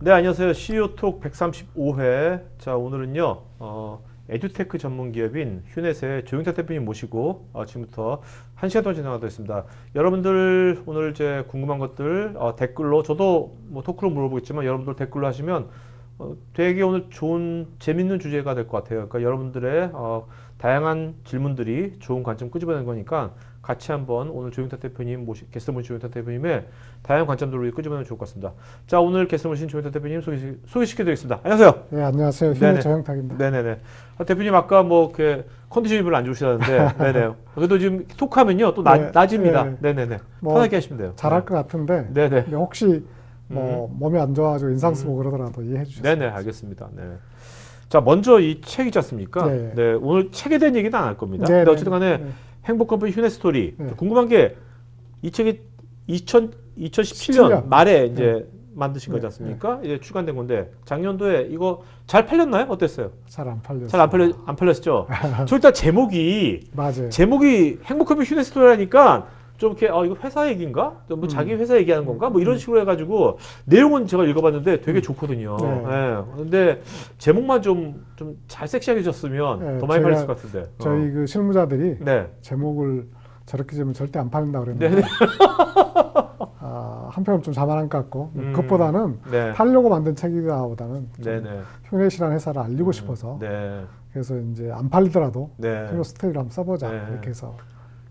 네, 안녕하세요. CEO톡 135회. 자, 오늘은요, 에듀테크 전문 기업인 휴넷의 조영탁 대표님 모시고 지금부터 1시간 동안 진행하도록 하겠습니다. 여러분들 오늘 이제 궁금한 것들 댓글로, 저도 뭐 토크로 물어보겠지만 여러분들 댓글로 하시면 되게 오늘 좋은 재밌는 주제가 될 것 같아요. 그러니까 여러분들의 다양한 질문들이 좋은 관점 끄집어내는 거니까 같이 한번 오늘 조영탁 대표님 게스트 모신 조영탁 대표님의 다양한 관점들로 끄집어내면 좋을 것 같습니다. 자, 오늘 게스트 모신 조영탁 대표님 소개시켜드리겠습니다. 안녕하세요. 네, 안녕하세요. 휴넷 조영탁입니다. 네네네. 대표님 아까 뭐 이렇게 컨디션이 별로 안 좋으시다는데, 네네. 그래도 지금 톡하면요 또 낮입니다. 네네네. 편하게 하시면 돼요. 잘할 것 같은데, 네네. 혹시 뭐 몸이 안 좋아가지고 인상 쓰고 그러더라도 이해해 주세요. 네네, 알겠습니다. 네. 자, 먼저 이 책 있지 않습니까? 네. 네, 오늘 책에 대한 얘기는 안 할 겁니다. 네, 근데 어쨌든 간에 네. 행복컴퍼니 휴넷 스토리. 네. 궁금한 게 이 책이 2017년 17년. 말에 이제 네. 만드신 거지 않습니까? 이제 출간된 건데 작년도에 이거 잘 팔렸나요? 어땠어요? 잘 안 팔렸어요. 잘 안 팔렸죠? 저 일단 맞아요. 제목이 행복컴퍼니 휴넷 스토리라니까 좀 이렇게 이거 회사 얘기인가? 뭐 자기 회사 얘기하는 건가? 뭐 이런 식으로 해가지고 내용은 제가 읽어봤는데 되게 좋거든요. 네. 네. 근데 제목만 좀 잘 섹시하게 줬으면 네, 더 많이 팔렸을 것 같은데. 저희 그 실무자들이 네. 제목을 저렇게 지으면 절대 안 팔린다 네. 그랬는데 한편은 좀 자만한 것 같고 그것보다는 네. 팔려고 만든 책이다보다는 네네. 휴넷이라는 회사를 알리고 싶어서 네. 그래서 이제 안 팔리더라도 네. 휴넷 스토리를 한번 써보자 네. 이렇게 해서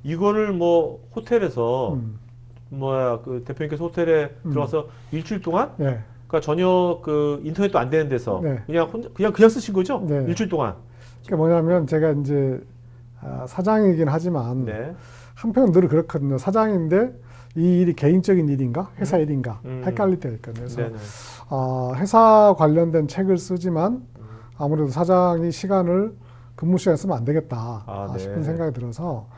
이거를 뭐 호텔에서 그 대표님께서 호텔에 들어가서 일주일 동안 네. 그러니까 전혀 그 인터넷도 안 되는 데서 네. 그냥 쓰신 거죠? 네. 일주일 동안. 그게 뭐냐면 제가 이제 사장이긴 하지만 네. 한편은 늘 그렇거든요. 사장인데 이 일이 개인적인 일인가 회사 일인가 헷갈릴 때가 있거든요. 그래서 회사 관련된 책을 쓰지만 아무래도 사장이 시간을 근무 시간에 쓰면 안 되겠다 네. 싶은 생각이 들어서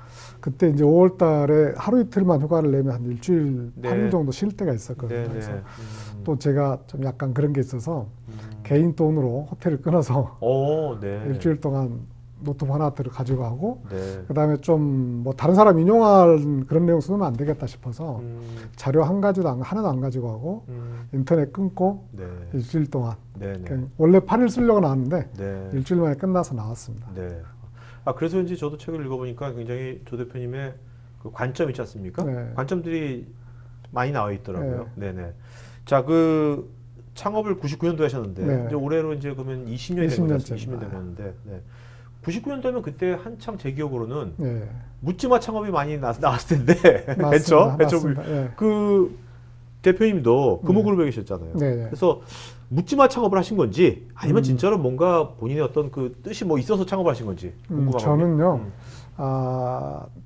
그때 이제 5월 달에 하루 이틀만 휴가를 내면 한 일주일 네. 8일 정도 쉴 때가 있었거든요. 네. 그래서 또 제가 좀 약간 그런 게 있어서 개인 돈으로 호텔을 끊어서 네. 일주일 동안 노트북 하나를 가지고 가고 네. 그다음에 좀 뭐 다른 사람 인용할 그런 내용 쓰면 안 되겠다 싶어서 자료 하나도 안 가지고 가고 인터넷 끊고 네. 일주일 동안 네. 그냥 원래 8일 쓰려고 나왔는데 네. 일주일 만에 끝나서 나왔습니다. 네. 그래서 이제 저도 책을 읽어보니까 굉장히 조 대표님의 그 관점 있지 않습니까? 네. 관점들이 많이 나와 있더라고요. 네. 네네. 자, 그 창업을 99년도에 하셨는데 네. 이제 올해로 이제 그러면 20년이 된 거죠. 20년 된 건데. 네. 99년도면 그때 한창 제 기억으로는 네. 묻지마 창업이 많이 나왔을 텐데 맞습니다. 벤처 네. 그 대표님도 금호그룹에 계셨잖아요. 네. 그래서 묻지마 창업을 하신 건지 아니면 진짜로 뭔가 본인의 어떤 그 뜻이 뭐 있어서 창업을 하신 건지 궁금하거든요. 저는요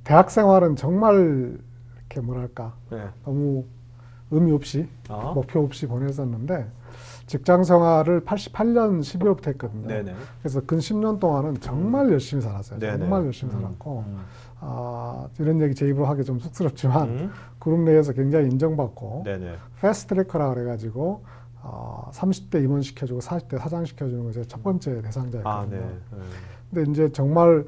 대학 생활은 정말 이렇게 뭐랄까 네. 너무 의미 없이 목표 없이 보냈었는데 직장 생활을 88년 12월부터 했거든요. 네네. 그래서 근 10년 동안은 정말 열심히 살았어요. 네네. 정말 열심히 살았고 이런 얘기 제 입으로 하기 좀 쑥스럽지만 그룹 내에서 굉장히 인정받고 네네. 패스트 트래커라 그래가지고 30대 임원 시켜주고 40대 사장 시켜주는 것이 첫 번째 대상자였거든요. 네. 근데 이제 정말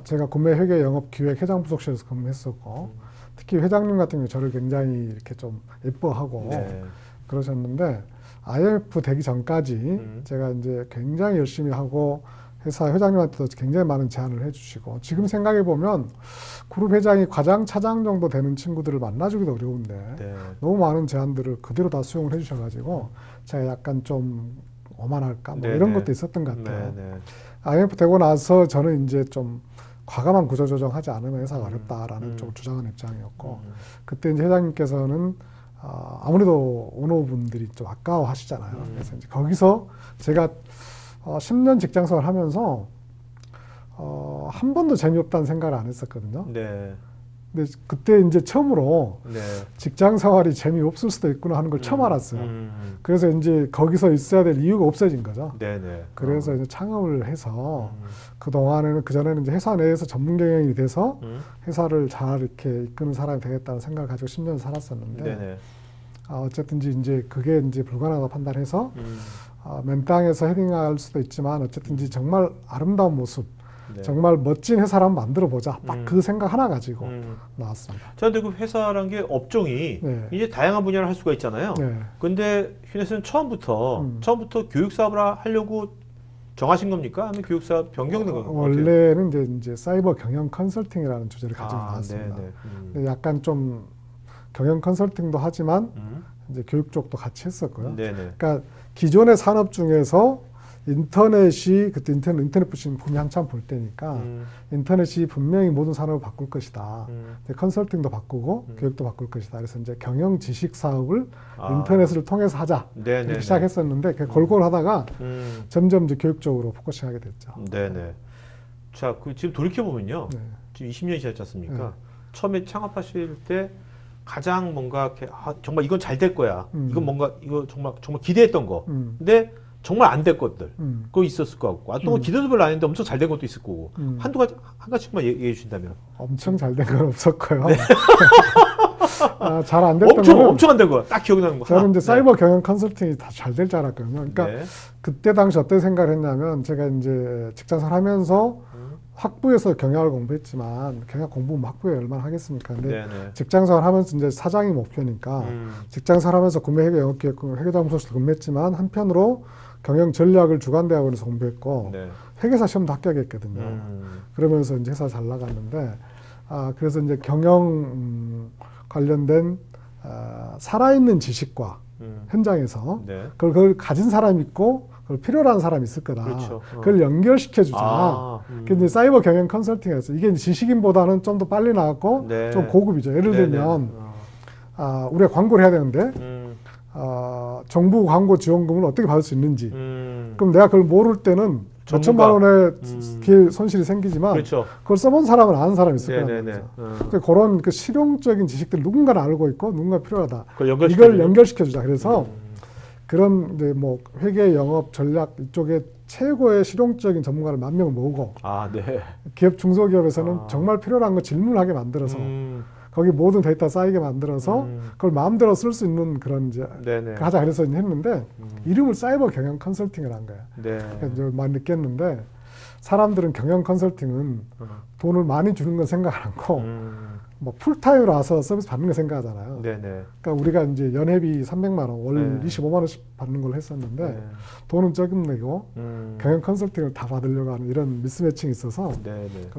제가 구매 회계 영업 기획 회장 부속실에서 근무했었고 특히 회장님 같은 경우 저를 굉장히 이렇게 좀 예뻐하고 네. 그러셨는데 IMF 되기 전까지 제가 이제 굉장히 열심히 하고 회사 회장님한테도 굉장히 많은 제안을 해주시고 지금 생각해 보면 그룹 회장이 과장 차장 정도 되는 친구들을 만나주기도 어려운데 네. 너무 많은 제안들을 그대로 다 수용을 해주셔가지고 제가 약간 좀 오만할까 뭐 네네. 이런 것도 있었던 것 같아요. 네네. IMF 되고 나서 저는 이제 좀 과감한 구조조정하지 않으면 회사가 어렵다라는 쪽 주장하는 입장이었고 그때 이제 회장님께서는 아무래도 오너분들이 좀 아까워하시잖아요. 그래서 이제 거기서 제가 10년 직장생활 하면서 한 번도 재미없다는 생각을 안 했었거든요. 네. 근데 그때 이제 처음으로 네. 직장생활이 재미없을 수도 있구나 하는 걸 처음 알았어요. 그래서 이제 거기서 있어야 될 이유가 없어진 거죠. 네네. 그래서 이제 창업을 해서 그동안에는 그전에는 이제 회사 내에서 전문 경영이 돼서 회사를 잘 이렇게 이끄는 사람이 되겠다는 생각을 가지고 10년 살았었는데 네네. 어쨌든지 이제 그게 이제 불가능하다고 판단해서 맨 땅에서 헤딩할 수도 있지만 어쨌든지 정말 아름다운 모습 네. 정말 멋진 회사를 한번 만들어 보자. 딱 그 생각 하나 가지고 나왔습니다. 자, 근데 그 회사란 게 업종이 네. 이제 다양한 분야를 할 수가 있잖아요. 네. 근데 휴넷은 처음부터 교육 사업을 하려고 정하신 겁니까? 아니면 교육 사업 변경된 건가요? 원래는 이제 사이버 경영 컨설팅이라는 주제를 가지고 나왔습니다. 네네. 근데 약간 좀 경영 컨설팅도 하지만 이제 교육 쪽도 같이 했었고요. 네네. 그러니까 기존의 산업 중에서 인터넷이 그때 인터넷 붐이 한참 볼 때니까 인터넷이 분명히 모든 산업을 바꿀 것이다. 컨설팅도 바꾸고 교육도 바꿀 것이다. 그래서 이제 경영 지식 사업을 인터넷을 통해서 하자 이렇게 시작했었는데 골고루 하다가 점점 이제 교육 쪽으로 포커싱하게 됐죠. 네네. 자, 그 지금 돌이켜 보면요, 네. 지금 20년이 지났지 않습니까? 네. 처음에 창업하실 때 가장 뭔가 이렇게 정말 이건 잘 될 거야. 이건 뭔가 이거 정말 기대했던 거. 근데 정말 안 될 것들 그거 있었을 것 같고 또 기대도 별로 안 했는데 엄청 잘 된 것도 있을 거고 한 가지만 얘기해 주신다면. 엄청 잘 된 건 없었고요. 네. 잘 안 됐던 거는 엄청 안 된 거 딱 기억나는 거 하나. 저는 이제 사이버 경영 컨설팅이 다 잘 될 줄 알았거든요. 그러니까 네. 그때 당시 어떤 생각을 했냐면 제가 이제 직장생활 하면서 학부에서 경영을 공부했지만 경영 공부 학부에 얼마나 하겠습니까? 근데 네네. 직장생활 하면서 이제 사장이 목표니까 직장생활 하면서 구매회계 영업기획 회계자문소에서 근무했지만 한편으로 경영 전략을 주간대학원에서 공부했고 네. 회계사 시험도 합격했거든요. 그러면서 이제 회사 잘 나갔는데 그래서 이제 경영 관련된 살아있는 지식과 현장에서 네. 그걸 가진 사람 있고 그걸 필요로 하는 사람이 있을 거다. 그렇죠. 그걸 연결시켜주자. 그게 사이버 경영 컨설팅이었어요. 이게 지식인보다는 좀 더 빨리 나왔고 네. 좀 고급이죠. 예를 들면 우리가 광고를 해야 되는데 정부 광고 지원금을 어떻게 받을 수 있는지. 그럼 내가 그걸 모를 때는 몇 천만 원의 손실이 생기지만 그렇죠. 그걸 써본 사람은 아는 사람이 있을 거란 네네네. 말이죠. 그런 그 실용적인 지식들 누군가는 알고 있고 누군가 필요하다. 이걸 이걸 연결시켜주자. 그래서 그런 이제 뭐 회계, 영업, 전략 이쪽에 최고의 실용적인 전문가를 만 명을 모으고 네. 기업 중소기업에서는 정말 필요한 거 질문하게 만들어서 거기 모든 데이터 쌓이게 만들어서 그걸 마음대로 쓸 수 있는 그런 이제 하자 그래서 했는데 이름을 사이버 경영 컨설팅을 한 거예요. 네. 그래서 많이 느꼈는데 사람들은 경영 컨설팅은 돈을 많이 주는 건 생각 안 하고 뭐 풀타임으로 와서 서비스 받는 거 생각하잖아요. 네네. 그러니까 우리가 이제 연회비 300만 원, 월 25만 원씩 받는 걸로 했었는데 돈은 조금 내고 경영 컨설팅을 다 받으려고 하는 이런 미스매칭이 있어서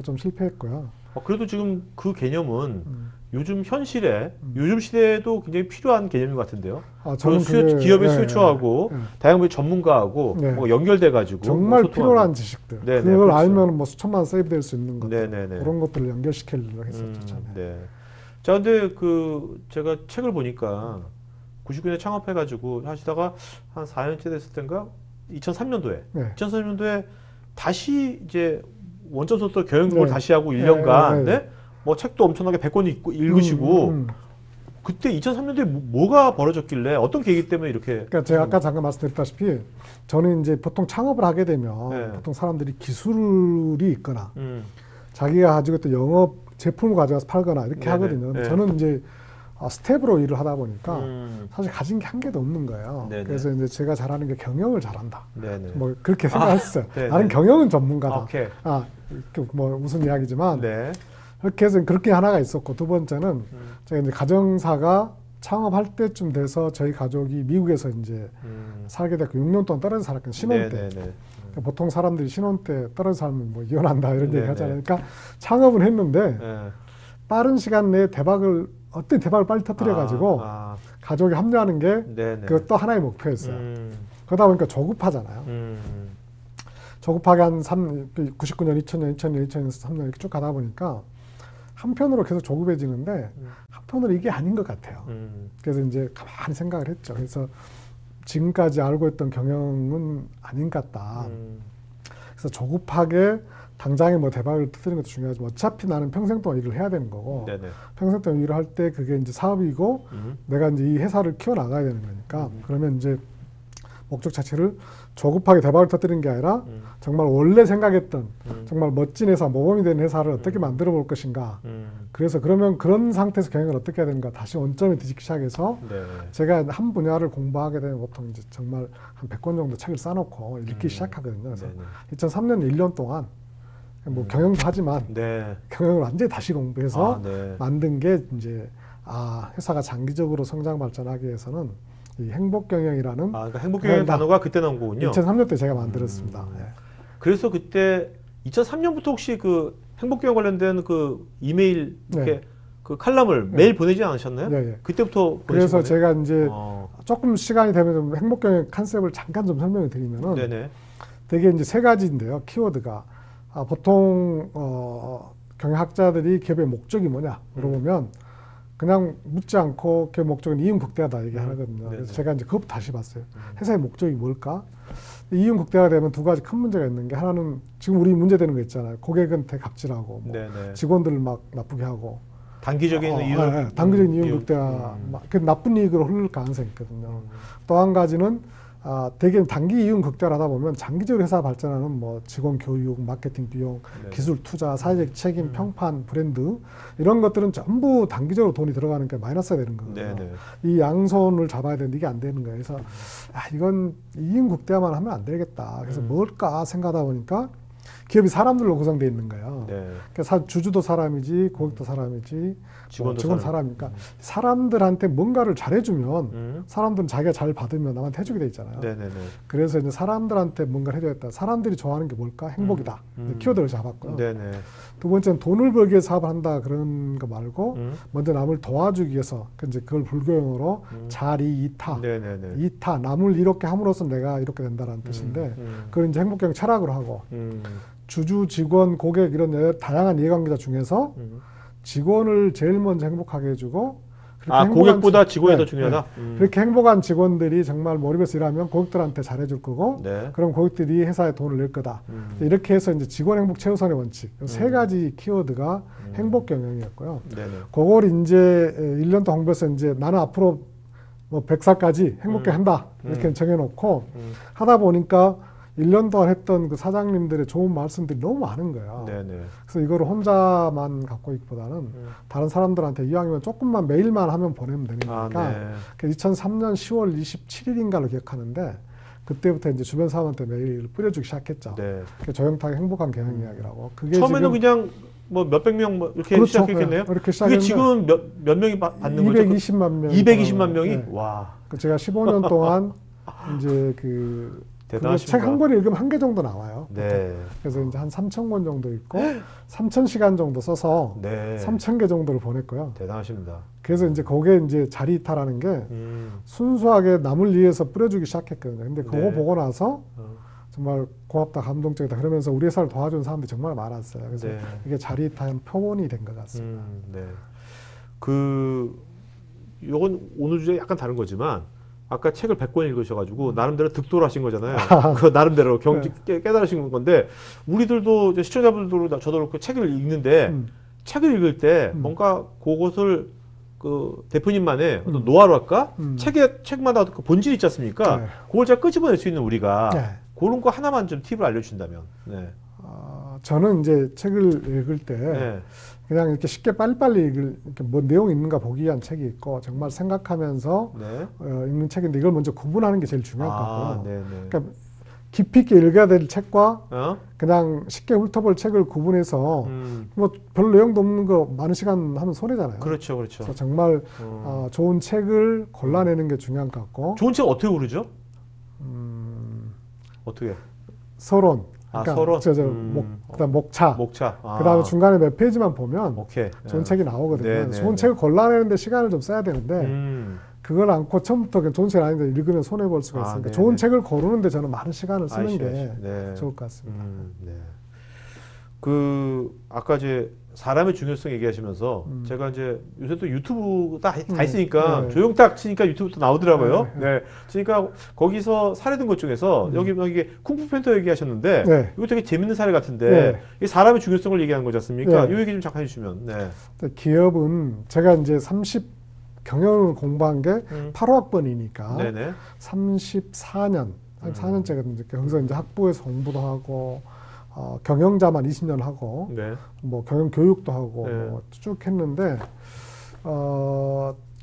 좀 실패했고요. 그래도 지금 그 개념은 요즘 현실에 요즘 시대에도 굉장히 필요한 개념인 것 같은데요. 저는 기업의 수요처하고 다양한 전문가하고 뭐 연결돼 가지고 정말 필요한 지식들 그걸 그렇죠. 알면 뭐 수천만 원 세이브될 수 있는 것들 그런 것들을 연결시키려고 했었죠. 자, 근데 제가 책을 보니까 99년에 창업해가지고 하시다가 한 4년째 됐을 때인가 2003년도에 다시 이제 원점부터 경영을 다시 하고 1년간 뭐 책도 엄청나게 100권 읽으시고 그때 2003년도에 뭐가 벌어졌길래 어떤 계기 때문에 이렇게? 그러니까 제가 아까 잠깐 말씀드렸다시피 저는 이제 보통 창업을 하게 되면 보통 사람들이 기술이 있거나 자기가 가지고 있던 영업 제품을 가져가서 팔거나 이렇게 하거든요. 저는 이제 스텝으로 일을 하다 보니까 사실 가진 게 한 개도 없는 거예요. 그래서 이제 제가 잘하는 게 경영을 잘한다. 뭐 그렇게 생각했어요. 나는 경영은 전문가다. 뭐 무슨 이야기지만 그렇게 해서 그렇게 하나가 있었고 두 번째는 제가 이제 가정사가 창업할 때쯤 돼서 저희 가족이 미국에서 이제 살게 됐고 6년 동안 떨어져 살았거든요. 신혼 때. 보통 사람들이 신혼 때 떨어져 살면 뭐 이혼한다 이런 얘기 하잖아요. 그러니까 창업은 했는데 빠른 시간 내에 어떤 대박을 빨리 터뜨려가지고 가족이 합류하는 게 그것도 하나의 목표였어요. 그러다 보니까 조급하잖아요. 조급하게 한 99년, 2000년, 2000년, 2003년 이렇게 쭉 가다 보니까 한편으로 계속 조급해지는데 한편으로 이게 아닌 것 같아요. 그래서 이제 가만히 생각을 했죠. 그래서 지금까지 알고 있던 경영은 아닌 것 같다. 그래서 조급하게 당장에 뭐 대박을 터뜨리는 것도 중요하지만 어차피 나는 평생 동안 일을 해야 되는 거고 평생 동안 일을 할 때 그게 이제 사업이고 내가 이제 이 회사를 키워나가야 되는 거니까 그러면 이제 목적 자체를 조급하게 대박을 터뜨리는 게 아니라 정말 원래 생각했던 정말 멋진 회사, 모범이 되는 회사를 어떻게 만들어 볼 것인가. 그래서 그러면 그런 상태에서 경영을 어떻게 해야 되는가 다시 원점에 뒤집기 시작해서 제가 한 분야를 공부하게 되면 보통 이제 정말 한 100권 정도 책을 쌓아놓고 읽기 시작하거든요. 그래서 2003년 1년 동안 뭐 경영도 하지만 네. 경영을 완전히 다시 공부해서 아, 네. 만든 게 이제 회사가 장기적으로 성장 발전하기 위해서는 이 행복 경영이라는 그러니까 행복경영 단어가 그때 나온 거군요. 2003년 때 제가 만들었습니다. 예. 그래서 그때 2003년부터 혹시 그 행복경영 관련된 그 이메일 이렇게 네. 그 칼럼을 매일 보내지 않으셨나요? 예, 예. 그때부터 그래서 보내신 거네요? 제가 이제 어. 조금 시간이 되면 좀 행복 경영 컨셉을 잠깐 좀 설명을 드리면은 네네. 되게 이제 세 가지인데요. 키워드가 보통 경영학자들이 기업의 목적이 뭐냐 물어보면 그냥 묻지 않고 기업 목적은 이윤 극대화다 얘기하거든요. 그래서 네네. 제가 이제 그것부터 다시 봤어요. 회사의 목적이 뭘까? 이윤 극대화가 되면 두 가지 큰 문제가 있는 게 하나는 지금 우리 문제되는 거 있잖아요. 고객한테 갑질하고 뭐 네네. 직원들을 막 나쁘게 하고 단기적인 이윤, 단기적인 이윤 극대화 그 나쁜 이익으로 흐를 가능성이 있거든요. 또 한 가지는 대개 단기 이윤 극대화를 하다 보면 장기적으로 회사 발전하는 뭐 직원 교육, 마케팅 비용, 네네. 기술 투자, 사회적 책임, 평판, 브랜드 이런 것들은 전부 단기적으로 돈이 들어가는 게 마이너스가 되는 거예요. 네네. 이 양손을 잡아야 되는데 이게 안 되는 거예요. 그래서 이건 이윤 극대화만 하면 안 되겠다. 그래서 뭘까 생각하다 보니까 기업이 사람들로 구성되어 있는 거예요. 네. 그러니까 주주도 사람이지, 고객도 사람이지, 직원도 직원 사람이니까 사람들한테 뭔가를 잘해주면 사람들은 자기가 잘 받으면 남한테 해주게 돼 있잖아요. 네네네. 그래서 이제 사람들한테 뭔가를 해줘야겠다. 사람들이 좋아하는 게 뭘까? 행복이다. 키워드를 잡았고요. 네네. 두 번째는 돈을 벌기 위해서 사업을 한다 그런 거 말고 먼저 남을 도와주기 위해서 이제 그걸 불교용어로 자리 이타, 네네네. 이타 남을 이렇게 함으로써 내가 이렇게 된다라는 뜻인데 그걸 이제 행복경 철학으로 하고 주주, 직원, 고객 이런 다양한 이해관계자 중에서 직원을 제일 먼저 행복하게 해주고 고객보다 직원이 더 중요하다? 그렇게 행복한 직원들이 정말 몰입해서 일하면 고객들한테 잘해줄 거고 네. 그럼 고객들이 회사에 돈을 낼 거다. 이렇게 해서 이제 직원 행복 최우선의 원칙 세 가지 키워드가 행복 경영이었고요. 네네. 그걸 이제 1년 동안 홍보해서 이제 나는 앞으로 뭐 100살까지 행복하게 한다. 이렇게 정해놓고 하다 보니까 1년 동안 했던 그 사장님들의 좋은 말씀들이 너무 많은 거예요. 네네. 그래서 이거를 혼자만 갖고 있기보다는 다른 사람들한테 이왕이면 조금만 메일만 하면 보내면 되는 거니까 네. 2003년 10월 27일인가로 기억하는데 그때부터 이제 주변 사람한테 메일을 뿌려주기 시작했죠. 네. 조영탁의 행복한 경영 이야기라고. 그게 처음에는 지금 그냥 뭐 몇백 명 뭐 이렇게 그렇죠. 시작했겠네요. 네, 이렇게 그게 시작했는데 지금 몇 명이 받는 거죠? 220만 명. 220만 명이? 네. 와. 제가 15년 동안 이제 대단하십니다. 책 한 권을 읽으면 한 개 정도 나와요. 네. 그래서 이제 한 3,000권 정도 있고 3,000시간 정도 써서 네. 3,000개 정도를 보냈고요. 대단하십니다. 그래서 이제 거기에 이제 자리이타라는 게 순수하게 남을 위해서 뿌려주기 시작했거든요. 근데 그거 네. 보고 나서 정말 고맙다, 감동적이다 그러면서 우리 회사를 도와준 사람들이 정말 많았어요. 그래서 네. 이게 자리이타의 표본이 된 것 같습니다. 네. 요건 오늘 주제 약간 다른 거지만 아까 책을 100권 읽으셔가지고 나름대로 득도하신 거잖아요. 그 나름대로 깨달으신 건데 우리들도 이제 시청자분들도 저도 그렇고 책을 읽는데 책을 읽을 때 뭔가 그것을 그 대표님만의 어떤 노하우랄까 책마다 그 본질이 있지 않습니까? 네. 그걸 잘 끄집어낼 수 있는 우리가 네. 그런 거 하나만 좀 팁을 알려주신다면. 네. 저는 이제 책을 읽을 때 네. 그냥 이렇게 쉽게 빨리빨리 이렇게 뭐 내용이 있는가 보기 위한 책이 있고 정말 생각하면서 네. 읽는 책인데 이걸 먼저 구분하는 게 제일 중요할 것 같고요. 네네. 그러니까 깊이 있게 읽어야 될 책과 어? 그냥 쉽게 훑어볼 책을 구분해서 뭐 별 내용도 없는 거 많은 시간 하면 손해잖아요. 그렇죠, 그렇죠. 그래서 정말 좋은 책을 골라내는 게 중요한 것 같고 좋은 책 어떻게 고르죠? 어떻게? 서론, 그러니까 서론. 그다음 목차, 그다음에 중간에 몇 페이지만 보면 오케이. 좋은 책이 나오거든요. 네, 좋은 네, 책을 골라내는데 시간을 좀 써야 되는데 네. 그걸 않고 처음부터 그냥 좋은 책 아닌데 읽으면 손해 볼 수가 있으니까 네, 좋은 네. 책을 고르는데 저는 많은 시간을 쓰는 게 네. 좋을 것 같습니다. 네. 아까 이제 사람의 중요성 얘기하시면서 제가 이제 요새 또 유튜브 다 있으니까 네. 조영탁 치니까 유튜브 또 나오더라고요. 네. 그러니까 거기서 사례된 것 중에서 여기 쿵푸 팬터 얘기하셨는데 네. 이거 되게 재밌는 사례 같은데 네. 이 사람의 중요성을 얘기하는 거지 않습니까? 네. 이 얘기 좀 잠깐 해주시면. 네. 기업은 제가 이제 경영을 공부한 게 8호학번이니까 네네. 34년, 34년째거든요. 거기서 이제 학부에서 공부도 하고 경영자만 20년 하고 네. 뭐 경영 교육도 하고 네. 뭐 쭉 했는데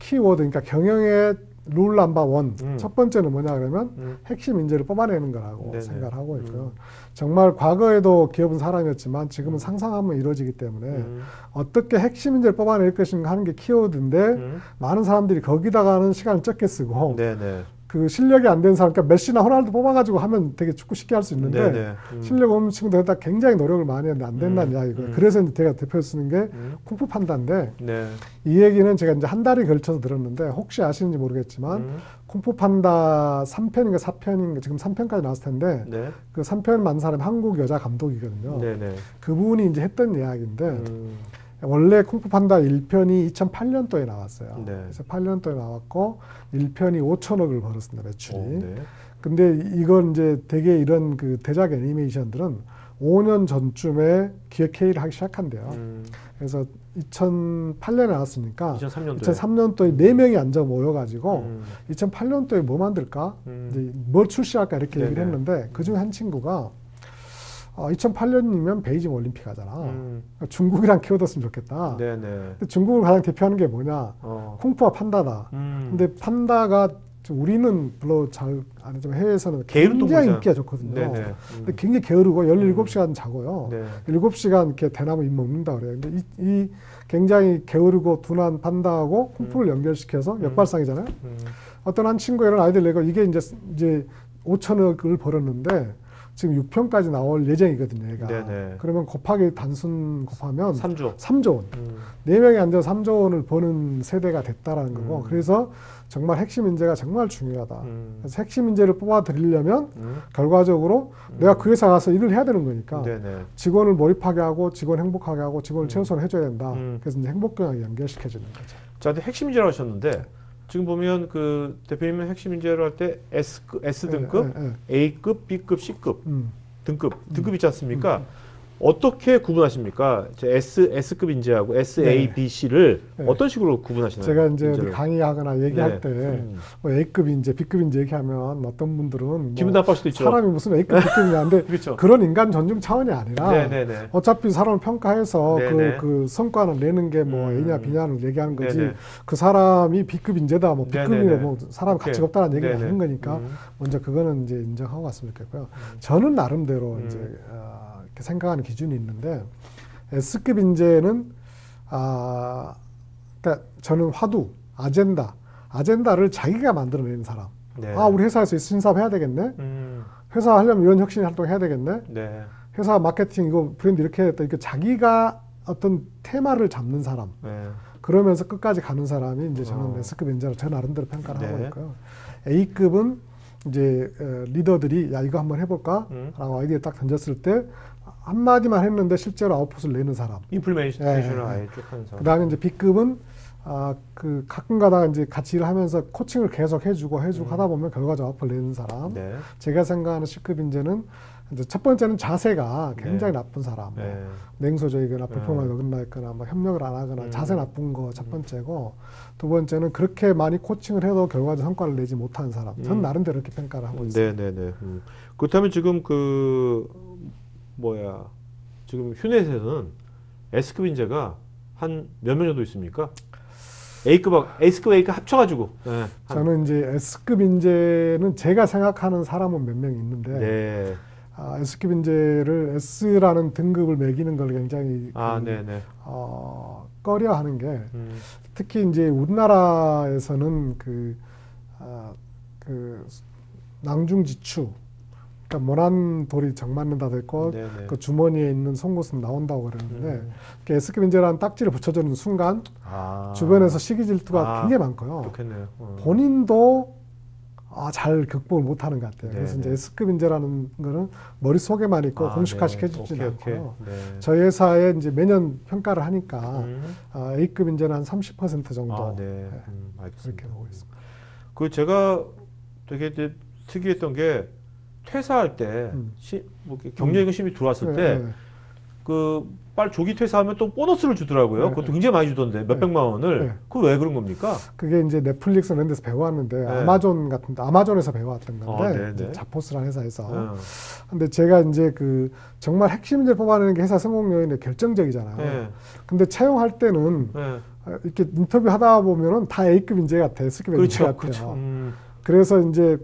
키워드 그러니까 경영의 룰 넘버 원. 음. 첫 번째는 뭐냐 그러면 음. 핵심 인재를 뽑아내는 거라고 네네. 생각을 하고 있고요. 정말 과거에도 기업은 사람이었지만 지금은 상상하면 이루어지기 때문에 어떻게 핵심 인재를 뽑아낼 것인가 하는 게 키워드인데 많은 사람들이 거기다가는 시간을 적게 쓰고 네네. 그 실력이 안 되는 사람, 그러니까 메시나 호날두 뽑아가지고 하면 되게 축구 쉽게 할 수 있는데 네네. 실력 없는 친구들다 굉장히 노력을 많이 했는데 안 된다는 이야기고요. 그래서 이제 제가 대표 쓰는 게 쿵푸 판다인데 네. 이 얘기는 제가 이제 한 달이 걸쳐서 들었는데 혹시 아시는지 모르겠지만 쿵푸 판다 3편인가 4편인가 지금 3편까지 나왔을 텐데 네. 그 3편 만 사람이 한국 여자 감독이거든요. 네네. 그분이 이제 했던 이야기인데 원래 쿵푸 판다 1편이 2008년도에 나왔어요. 네. 그래서 8년도에 나왔고 1편이 5천억을 벌었습니다. 매출이. 네. 근데 이건 이제 되게 이런 그 대작 애니메이션들은 5년 전쯤에 기획 회의를 하기 시작한대요. 그래서 2008년에 나왔으니까 2003년도에 4명이 앉아 모여가지고 2008년도에 뭐 만들까? 이제 뭘 출시할까? 이렇게 얘기를 했는데 그 중에 한 친구가 2008년이면 베이징 올림픽 하잖아. 그러니까 중국이랑 키워뒀으면 좋겠다. 네네. 근데 중국을 가장 대표하는 게 뭐냐? 쿵푸와 판다다. 근데 판다가 우리는 별로 잘 아니지만 해외에서는 굉장히 인기가 좋거든요. 네네. 근데 굉장히 게으르고 17시간 자고요. 네. 7시간 이렇게 대나무 잎 먹는다 그래요. 근데 이 굉장히 게으르고 둔한 판다하고 쿵푸를 연결시켜서 역발상이잖아요. 어떤 한 친구 이런 아이디어를 내고 이게 이제 5천억을 벌었는데 지금 6편까지 나올 예정이거든요, 얘가. 네네. 그러면 단순 곱하면 3조 원. 4명이 앉아서 3조 원을 버는 세대가 됐다라는 거고. 그래서 정말 핵심 인재가 정말 중요하다. 그래서 핵심 인재를 뽑아드리려면 결과적으로 내가 그 회사 가서 일을 해야 되는 거니까 네네. 직원을 몰입하게 하고 직원 행복하게 하고 직원을 최우선 해줘야 된다. 그래서 이제 행복 경영에 연결시켜주는 거죠. 자, 근데 핵심 인재라고 하셨는데 지금 보면 그 대표님은 핵심 인재를 할 때 S 등급, A급, B급, C급 등급 있지 않습니까? 어떻게 구분하십니까? S급 인재하고 S, A, B, C를 어떤 식으로 구분하시나요? 제가 이제 인재를? 강의하거나 얘기할 때 뭐 A급 인재, B급 인재 얘기하면 어떤 분들은 기분 나쁠 수도 있죠. 사람이 무슨 A급, B급이냐는데 그렇죠. 그런 인간 존중 차원이 아니라 네네네. 어차피 사람을 평가해서 네네. 그 성과를 내는 게 뭐 A냐 B냐를 얘기하는 거지 네네. 그 사람이 B급 인재다 뭐 B급이나 네네네. 뭐 사람 가치가 없다는 얘기를 네네. 하는 거니까 먼저 그거는 이제 인정하고 갔으면 좋겠고요. 저는 나름대로 이제 이렇게 생각하는 기준이 있는데 S급 인재는 그러니까 저는 아젠다를 자기가 만들어내는 사람. 네. 우리 회사에서 신사업 해야 되겠네. 회사 하려면 이런 혁신 활동 해야 되겠네. 네. 회사 마케팅 이거 브랜드 이렇게 해야 되겠다. 자기가 어떤 테마를 잡는 사람. 네. 그러면서 끝까지 가는 사람이 이제 저는 S급 인재로 저 나름대로 평가를 하고 있고요. A급은 이제 리더들이 야 이거 한번 해볼까? 라고 아이디어 딱 던졌을 때 한마디만 했는데 실제로 아웃풋을 내는 사람. 임플리멘테이션을 아예 쭉 하는 사람. 그다음에 이제 B급은 그 가끔 가다가 이제 같이 일을 하면서 코칭을 계속 해주고 하다 보면 결과적으로 아웃풋을 내는 사람. 네. 제가 생각하는 C급 인재는 이제 첫 번째는 자세가 굉장히 나쁜 사람. 네. 냉소적이거나 불평하게 어긋나 있거나 뭐 협력을 안 하거나 자세 나쁜 거 첫 번째고 두 번째는 그렇게 많이 코칭을 해도 결과적 성과를 내지 못하는 사람. 전 나름대로 이렇게 평가를 하고 있어요. 네네네. 그렇다면 지금 지금 휴넷에는 S급 인재가 한 몇 명 정도 있습니까? S급, A급 합쳐가지고. 네. 저는 이제 S급 인재는 제가 생각하는 사람은 몇 명 있는데 네. S급 인재를 S라는 등급을 매기는 걸 굉장히 네네. 꺼려하는 게 특히 이제 우리나라에서는 낭중지추, 그러니까 모난 돌이 정 맞는다 됐고 그 주머니에 있는 송곳은 나온다고 그러는데 S급 인재라는 딱지를 붙여주는 순간 주변에서 시기 질투가 굉장히 많고요. 그렇겠네요. 본인도 잘 극복을 못하는 것 같아요. 그래서 이제 S급 인재라는 거는 머릿속에만 있고 공식화 시켜주지는 않고요. 저희 회사에 이제 매년 평가를 하니까 A급 인재는 한 30% 정도 그렇게 보고 있습니다. 그 제가 되게 특이했던 게 퇴사할 때 뭐 경력이익 심의 들어왔을 때 빨리 조기 퇴사하면 또 보너스를 주더라고요. 네, 그것도 네. 굉장히 많이 주던데 몇백만 원을. 네. 그거 왜 그런 겁니까? 그게 이제 넷플릭스 이런 데서 배워왔는데 네. 아마존 같은데 아마존에서 배워왔던 건데 네네. 이제 자포스라는 회사에서. 어. 근데 제가 이제 정말 핵심 인재를 뽑아내는 게 회사 성공 요인에 결정적이잖아요. 네. 근데 채용할 때는 네. 이렇게 인터뷰 하다 보면은 다 A급 인재 같아, S급 인재 그렇죠. 같아요. 그렇죠. 그래서 이제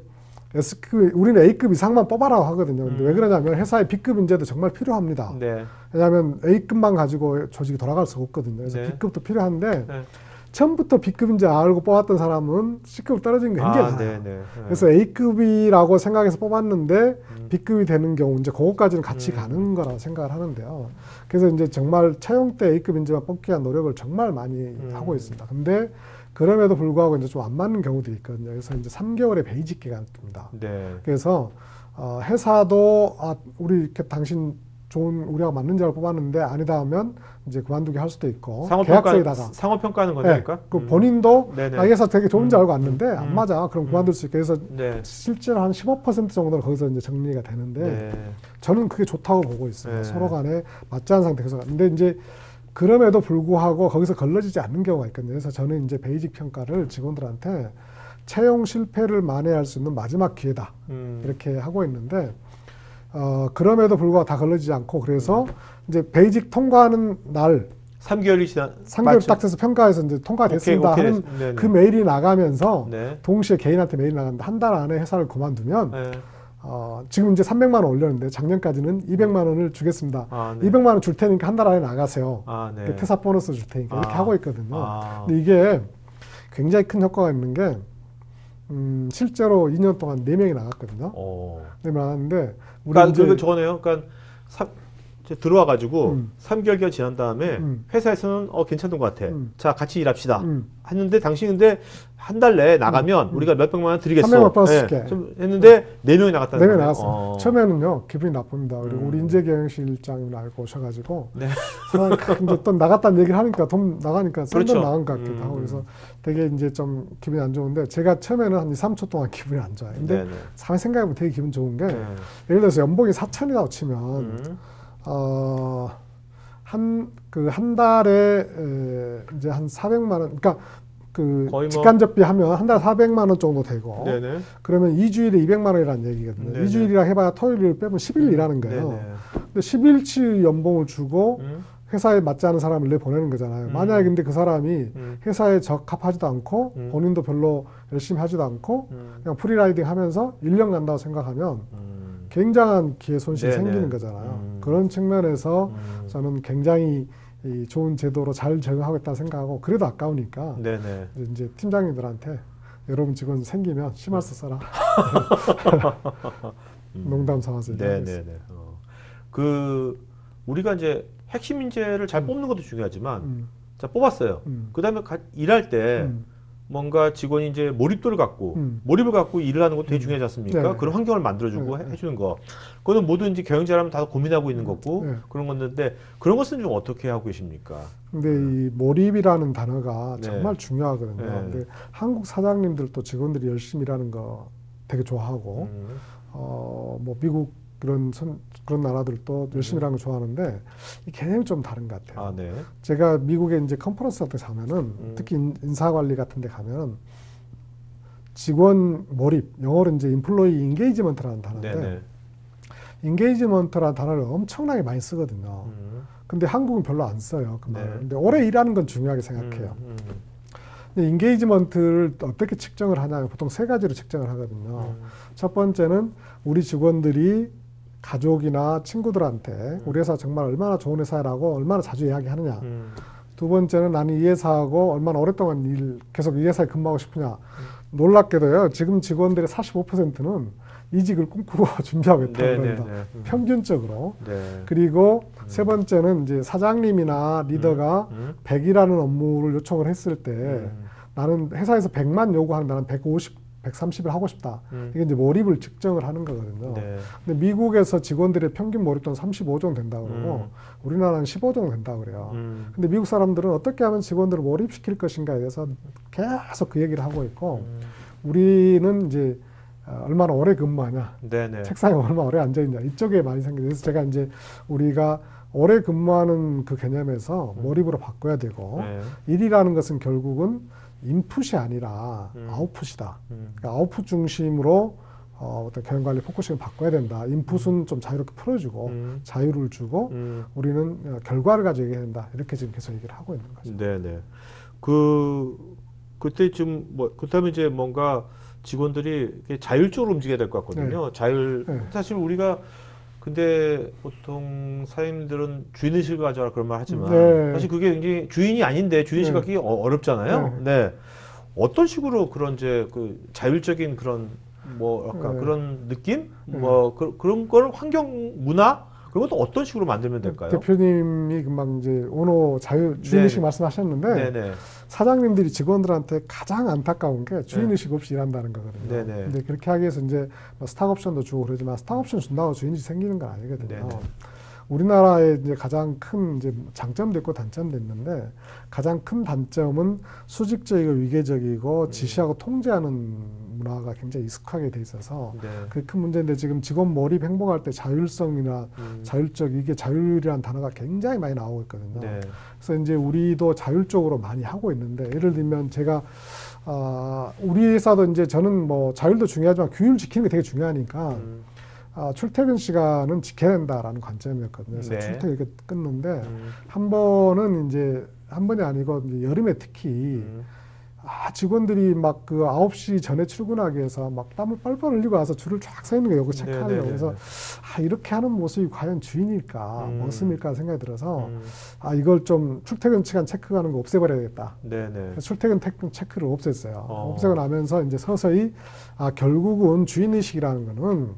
우리는 A급 이상만 뽑아라고 하거든요. 근데 왜 그러냐면 회사에 B급 인재도 정말 필요합니다. 네. 왜냐하면 A급만 가지고 조직이 돌아갈 수가 없거든요. 그래서 네. B급도 필요한데 네. 처음부터 B급 인재 알고 뽑았던 사람은 C급 떨어진 게 굉장히 많아요. 네네. 그래서 A급이라고 생각해서 뽑았는데 B급이 되는 경우 이제 그것까지는 같이 가는 거라고 생각을 하는데요. 그래서 이제 정말 채용 때 A급 인재만 뽑기 위한 노력을 정말 많이 하고 있습니다. 근데 그럼에도 불구하고 이제 좀 안 맞는 경우들이 있거든요. 그래서 이제 3개월의 베이직 기간을 둡니다. 네. 그래서 회사도 우리 이렇게 당신 좋은 우리가 맞는 자를 뽑았는데 아니다 하면 이제 그만두게 할 수도 있고 계약서에다가 상호평가하는 거니까. 그 본인도 네네. 이 회사 되게 좋은 줄 알고 왔는데 안 맞아. 그럼 그만둘 수 있게 해서 네. 실제로 한 15% 정도는 거기서 이제 정리가 되는데 네. 저는 그게 좋다고 보고 있어요. 네. 서로 간에 맞지 않은 상태에서. 근데 이제 그럼에도 불구하고 거기서 걸러지지 않는 경우가 있거든요. 그래서 저는 이제 베이직 평가를 직원들한테 채용 실패를 만회할 수 있는 마지막 기회다. 이렇게 하고 있는데 그럼에도 불구하고 다 걸러지지 않고 그래서 이제 베이직 통과하는 날 3개월이 지난 3개월 딱 돼서 평가해서 이제 통과됐습니다 오케이, 하는 네네. 그 메일이 나가면서 네. 동시에 개인한테 메일이 나갔는데 한 달 안에 회사를 그만두면 네. 지금 이제 300만 원 올렸는데 작년까지는 200만 원을 주겠습니다. 네. 200만 원 줄 테니까 한 달 안에 나가세요. 네. 퇴사 보너스 줄 테니까 이렇게 하고 있거든요. 근데 이게 굉장히 큰 효과가 있는 게 실제로 2년 동안 4명이 나갔거든요. 4명 나갔는데 우리 그러니까 이제 저거네요. 그러니까 들어와가지고 3개월 지난 다음에 회사에서는 괜찮은 것 같아. 자, 같이 일합시다. 했는데 당신 근데 한 달 내에 나가면 우리가 몇백만 원 드리겠어. 300만 플러스 줄게. 좀 했는데 4명이 나갔다는 4명이 거예요. 나갔어요. 처음에는 기분이 나쁩니다. 그리고 우리 인재경영실장님 알고 오셔가지고 네. 근데 또 나갔다는 얘기를 하니까 돈 나가니까 싼 돈 그렇죠. 나간 것 같기도 하고 그래서 되게 이제 좀 기분이 안 좋은데 제가 처음에는 한 2, 3초 동안 기분이 안 좋아요. 근데 가만히 생각해보면 되게 기분 좋은 게 예를 들어서 연봉이 4천이라고 치면 한 달에 이제 한 400만 원, 그러니까 직간접비 하면 한 달에 400만 원 정도 되고, 네네. 그러면 2주일에 200만 원이라는 얘기거든요. 네네. 2주일이라 해봐야 토요일을 빼면 10일 일하는 거예요. 네네. 근데 10일치 연봉을 주고 회사에 맞지 않은 사람을 내보내는 거잖아요. 만약에 근데 그 사람이 회사에 적합하지도 않고 본인도 별로 열심히 하지도 않고 그냥 프리라이딩 하면서 1년 간다고 생각하면 굉장한 기회 손실이 네네. 생기는 거잖아요. 그런 측면에서 저는 굉장히 좋은 제도로 잘 적용하고 있다고 생각하고 그래도 아까우니까 네네. 이제 팀장님들한테 여러분 직원 생기면 심할서 써라. 농담 삼아서 네네네. 우리가 이제 핵심 인재를 잘 뽑는 것도 중요하지만 자 뽑았어요. 그다음에 일할 때 뭔가 직원이 이제 몰입도를 갖고 몰입을 갖고 일을 하는 것도 되게 중요하지 않습니까? 네. 그런 환경을 만들어주고 해주는 거. 그거는 뭐든지 경영자라면 다 고민하고 있는 거고 그런 건데 그런 것은 좀 어떻게 하고 계십니까? 근데 이 몰입이라는 단어가 네. 정말 중요하거든요. 네. 근데 한국 사장님들도 직원들이 열심히 일하는 거 되게 좋아하고 뭐 미국 그런 나라들도 열심히 일하는 거 좋아하는데 이 개념이 좀 다른 것 같아요. 네. 제가 미국에 이제 컨퍼런스 같은 데 가면은 특히 인사관리 같은 데 가면은 직원 몰입, 영어로 이제 인플로이 인게이지먼트라는 단어인데 네네. 인게이지먼트라는 단어를 엄청나게 많이 쓰거든요. 근데 한국은 별로 안 써요. 그 말을. 네. 근데 오래 일하는 건 중요하게 생각해요. 근데 인게이지먼트를 어떻게 측정을 하냐면 보통 3가지로 측정을 하거든요. 첫 번째는 우리 직원들이 가족이나 친구들한테 우리 회사 정말 얼마나 좋은 회사라고 얼마나 자주 이야기하느냐. 두 번째는 나는 이 회사하고 얼마나 오랫동안 계속 이 회사에 근무하고 싶으냐. 놀랍게도요. 지금 직원들의 45%는 이직을 꿈꾸고 준비하고 있다는 겁니다. 평균적으로. 네. 그리고 세 번째는 이제 사장님이나 리더가 100이라는 업무를 요청을 했을 때 나는 회사에서 100만 요구하는 나는 150, 130을 하고 싶다. 이게 이제 몰입을 측정을 하는 거거든요. 네. 근데 미국에서 직원들의 평균 몰입도는 35 정도 된다고 그러고 우리나라는 15 정도 된다고 그래요. 근데 미국 사람들은 어떻게 하면 직원들을 몰입시킬 것인가에 대해서 계속 그 얘기를 하고 있고 우리는 이제 얼마나 오래 근무하냐, 네네. 책상에 얼마나 오래 앉아있냐 이쪽에 많이 생겨요. 그래서 제가 이제 우리가 오래 근무하는 그 개념에서 몰입으로 바꿔야 되고 네. 일이라는 것은 결국은 인풋이 아니라 아웃풋이다. 그러니까 아웃풋 중심으로 어떤 경영관리 포커싱을 바꿔야 된다. 인풋은 좀 자유롭게 풀어주고 자유를 주고 우리는 결과를 가지고 얘기해야 된다. 이렇게 지금 계속 얘기를 하고 있는 거죠. 네네. 그때 좀 그렇다면 이제 뭔가 직원들이 이렇게 자율적으로 움직여야 될 것 같거든요. 네. 사실 우리가 근데 보통 사장님들은 주인의식을 가져라 그런 말 하지만 네. 사실 그게 굉장히 주인이 아닌데 주인의식 네. 갖기 어렵잖아요. 네. 어떤 식으로 그런 이제 그 자율적인 그런 뭐랄까 네. 그런 느낌? 네. 그런 걸 환경 문화 그런 것도 어떤 식으로 만들면 될까요? 대표님이 금방 이제 오너 주인의식 네. 말씀하셨는데 네네. 사장님들이 직원들한테 가장 안타까운 게 주인의식 없이 일한다는 거거든요. 네네. 근데 그렇게 하기 위해서 이제 뭐 스탁옵션도 주고 그러지만 스탁옵션 준다고 주인의식 생기는 건 아니거든요. 네네. 우리나라의 이제 가장 큰 이제 장점도 있고 단점도 있는데 가장 큰 단점은 수직적이고 위계적이고 지시하고 통제하는 문화가 굉장히 익숙하게 돼 있어서 네. 그게 큰 문제인데 지금 직원 몰입 행복할 때 자율성이나 자율적 이게 자율이라는 단어가 굉장히 많이 나오고 있거든요. 네. 그래서 이제 우리도 자율적으로 많이 하고 있는데 예를 들면 제가 우리 회사도 이제 저는 뭐 자율도 중요하지만 규율 지키는 게 되게 중요하니까 출퇴근 시간은 지켜야 된다라는 관점이었거든요. 그래서 네. 출퇴근 이렇게 끊는데 한 번은 이제 한 번이 아니고 이제 여름에 특히 직원들이 막 그 9시 전에 출근하기 위해서 막 땀을 뻘뻘 흘리고 와서 줄을 쫙 서 있는 거예요. 요거 체크하려고. 네네네네. 그래서 이렇게 하는 모습이 과연 주인일까, 모습일까 생각이 들어서 이걸 좀 출퇴근 시간 체크하는 거 없애버려야겠다. 네네. 그래서 출퇴근 체크를 없앴어요. 없애고 나면서 이제 서서히 결국은 주인의식이라는 거는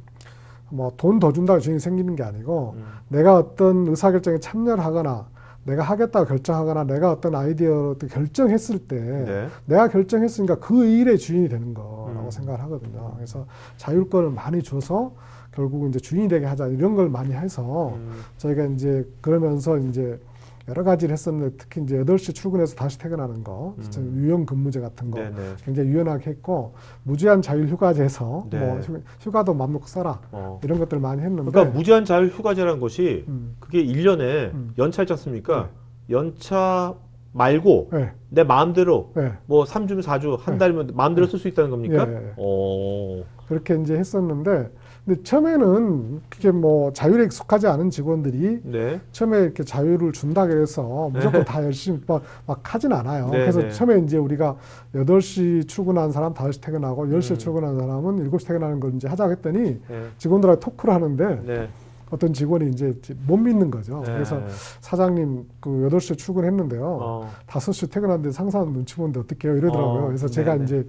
뭐 돈 더 준다고 주인이 생기는 게 아니고 내가 어떤 의사결정에 참여를 하거나 내가 하겠다고 결정하거나 내가 어떤 아이디어를 결정했을 때 네. 내가 결정했으니까 그 일의 주인이 되는 거라고 생각을 하거든요. 그래서 자율권을 많이 줘서 결국은 이제 주인이 되게 하자 이런 걸 많이 해서 저희가 이제 그러면서 이제 여러 가지를 했었는데 특히 이제 8시 출근해서 다시 퇴근하는 거, 유연 근무제 같은 거 네네. 굉장히 유연하게 했고 무제한 자율 휴가제에서 네. 뭐 휴가도 맘 놓고 써라 이런 것들 많이 했는데 그러니까 무제한 자율 휴가제라는 것이 그게 1년에 음. 연차 있지 않습니까? 연차 말고 네. 내 마음대로 네. 뭐 3주면 4주, 한 네. 달이면 마음대로 쓸 수 있다는 겁니까? 예. 오. 그렇게 이제 했었는데 근데 처음에는 그게 뭐 자율에 익숙하지 않은 직원들이 네. 처음에 이렇게 자유를 준다고 해서 무조건 다 열심히 막 하진 않아요. 네, 그래서 네. 처음에 이제 우리가 8시 출근한 사람 5시 퇴근하고 10시에 출근한 사람은 7시 퇴근하는 걸 이제 하자고 했더니 네. 직원들하고 토크를 하는데 네. 어떤 직원이 이제 못 믿는 거죠. 네. 그래서 사장님 그 8시에 출근했는데요. 5시 퇴근하는데 상사는 눈치 보는데 어떻게 해요? 이러더라고요. 그래서 제가 네네. 이제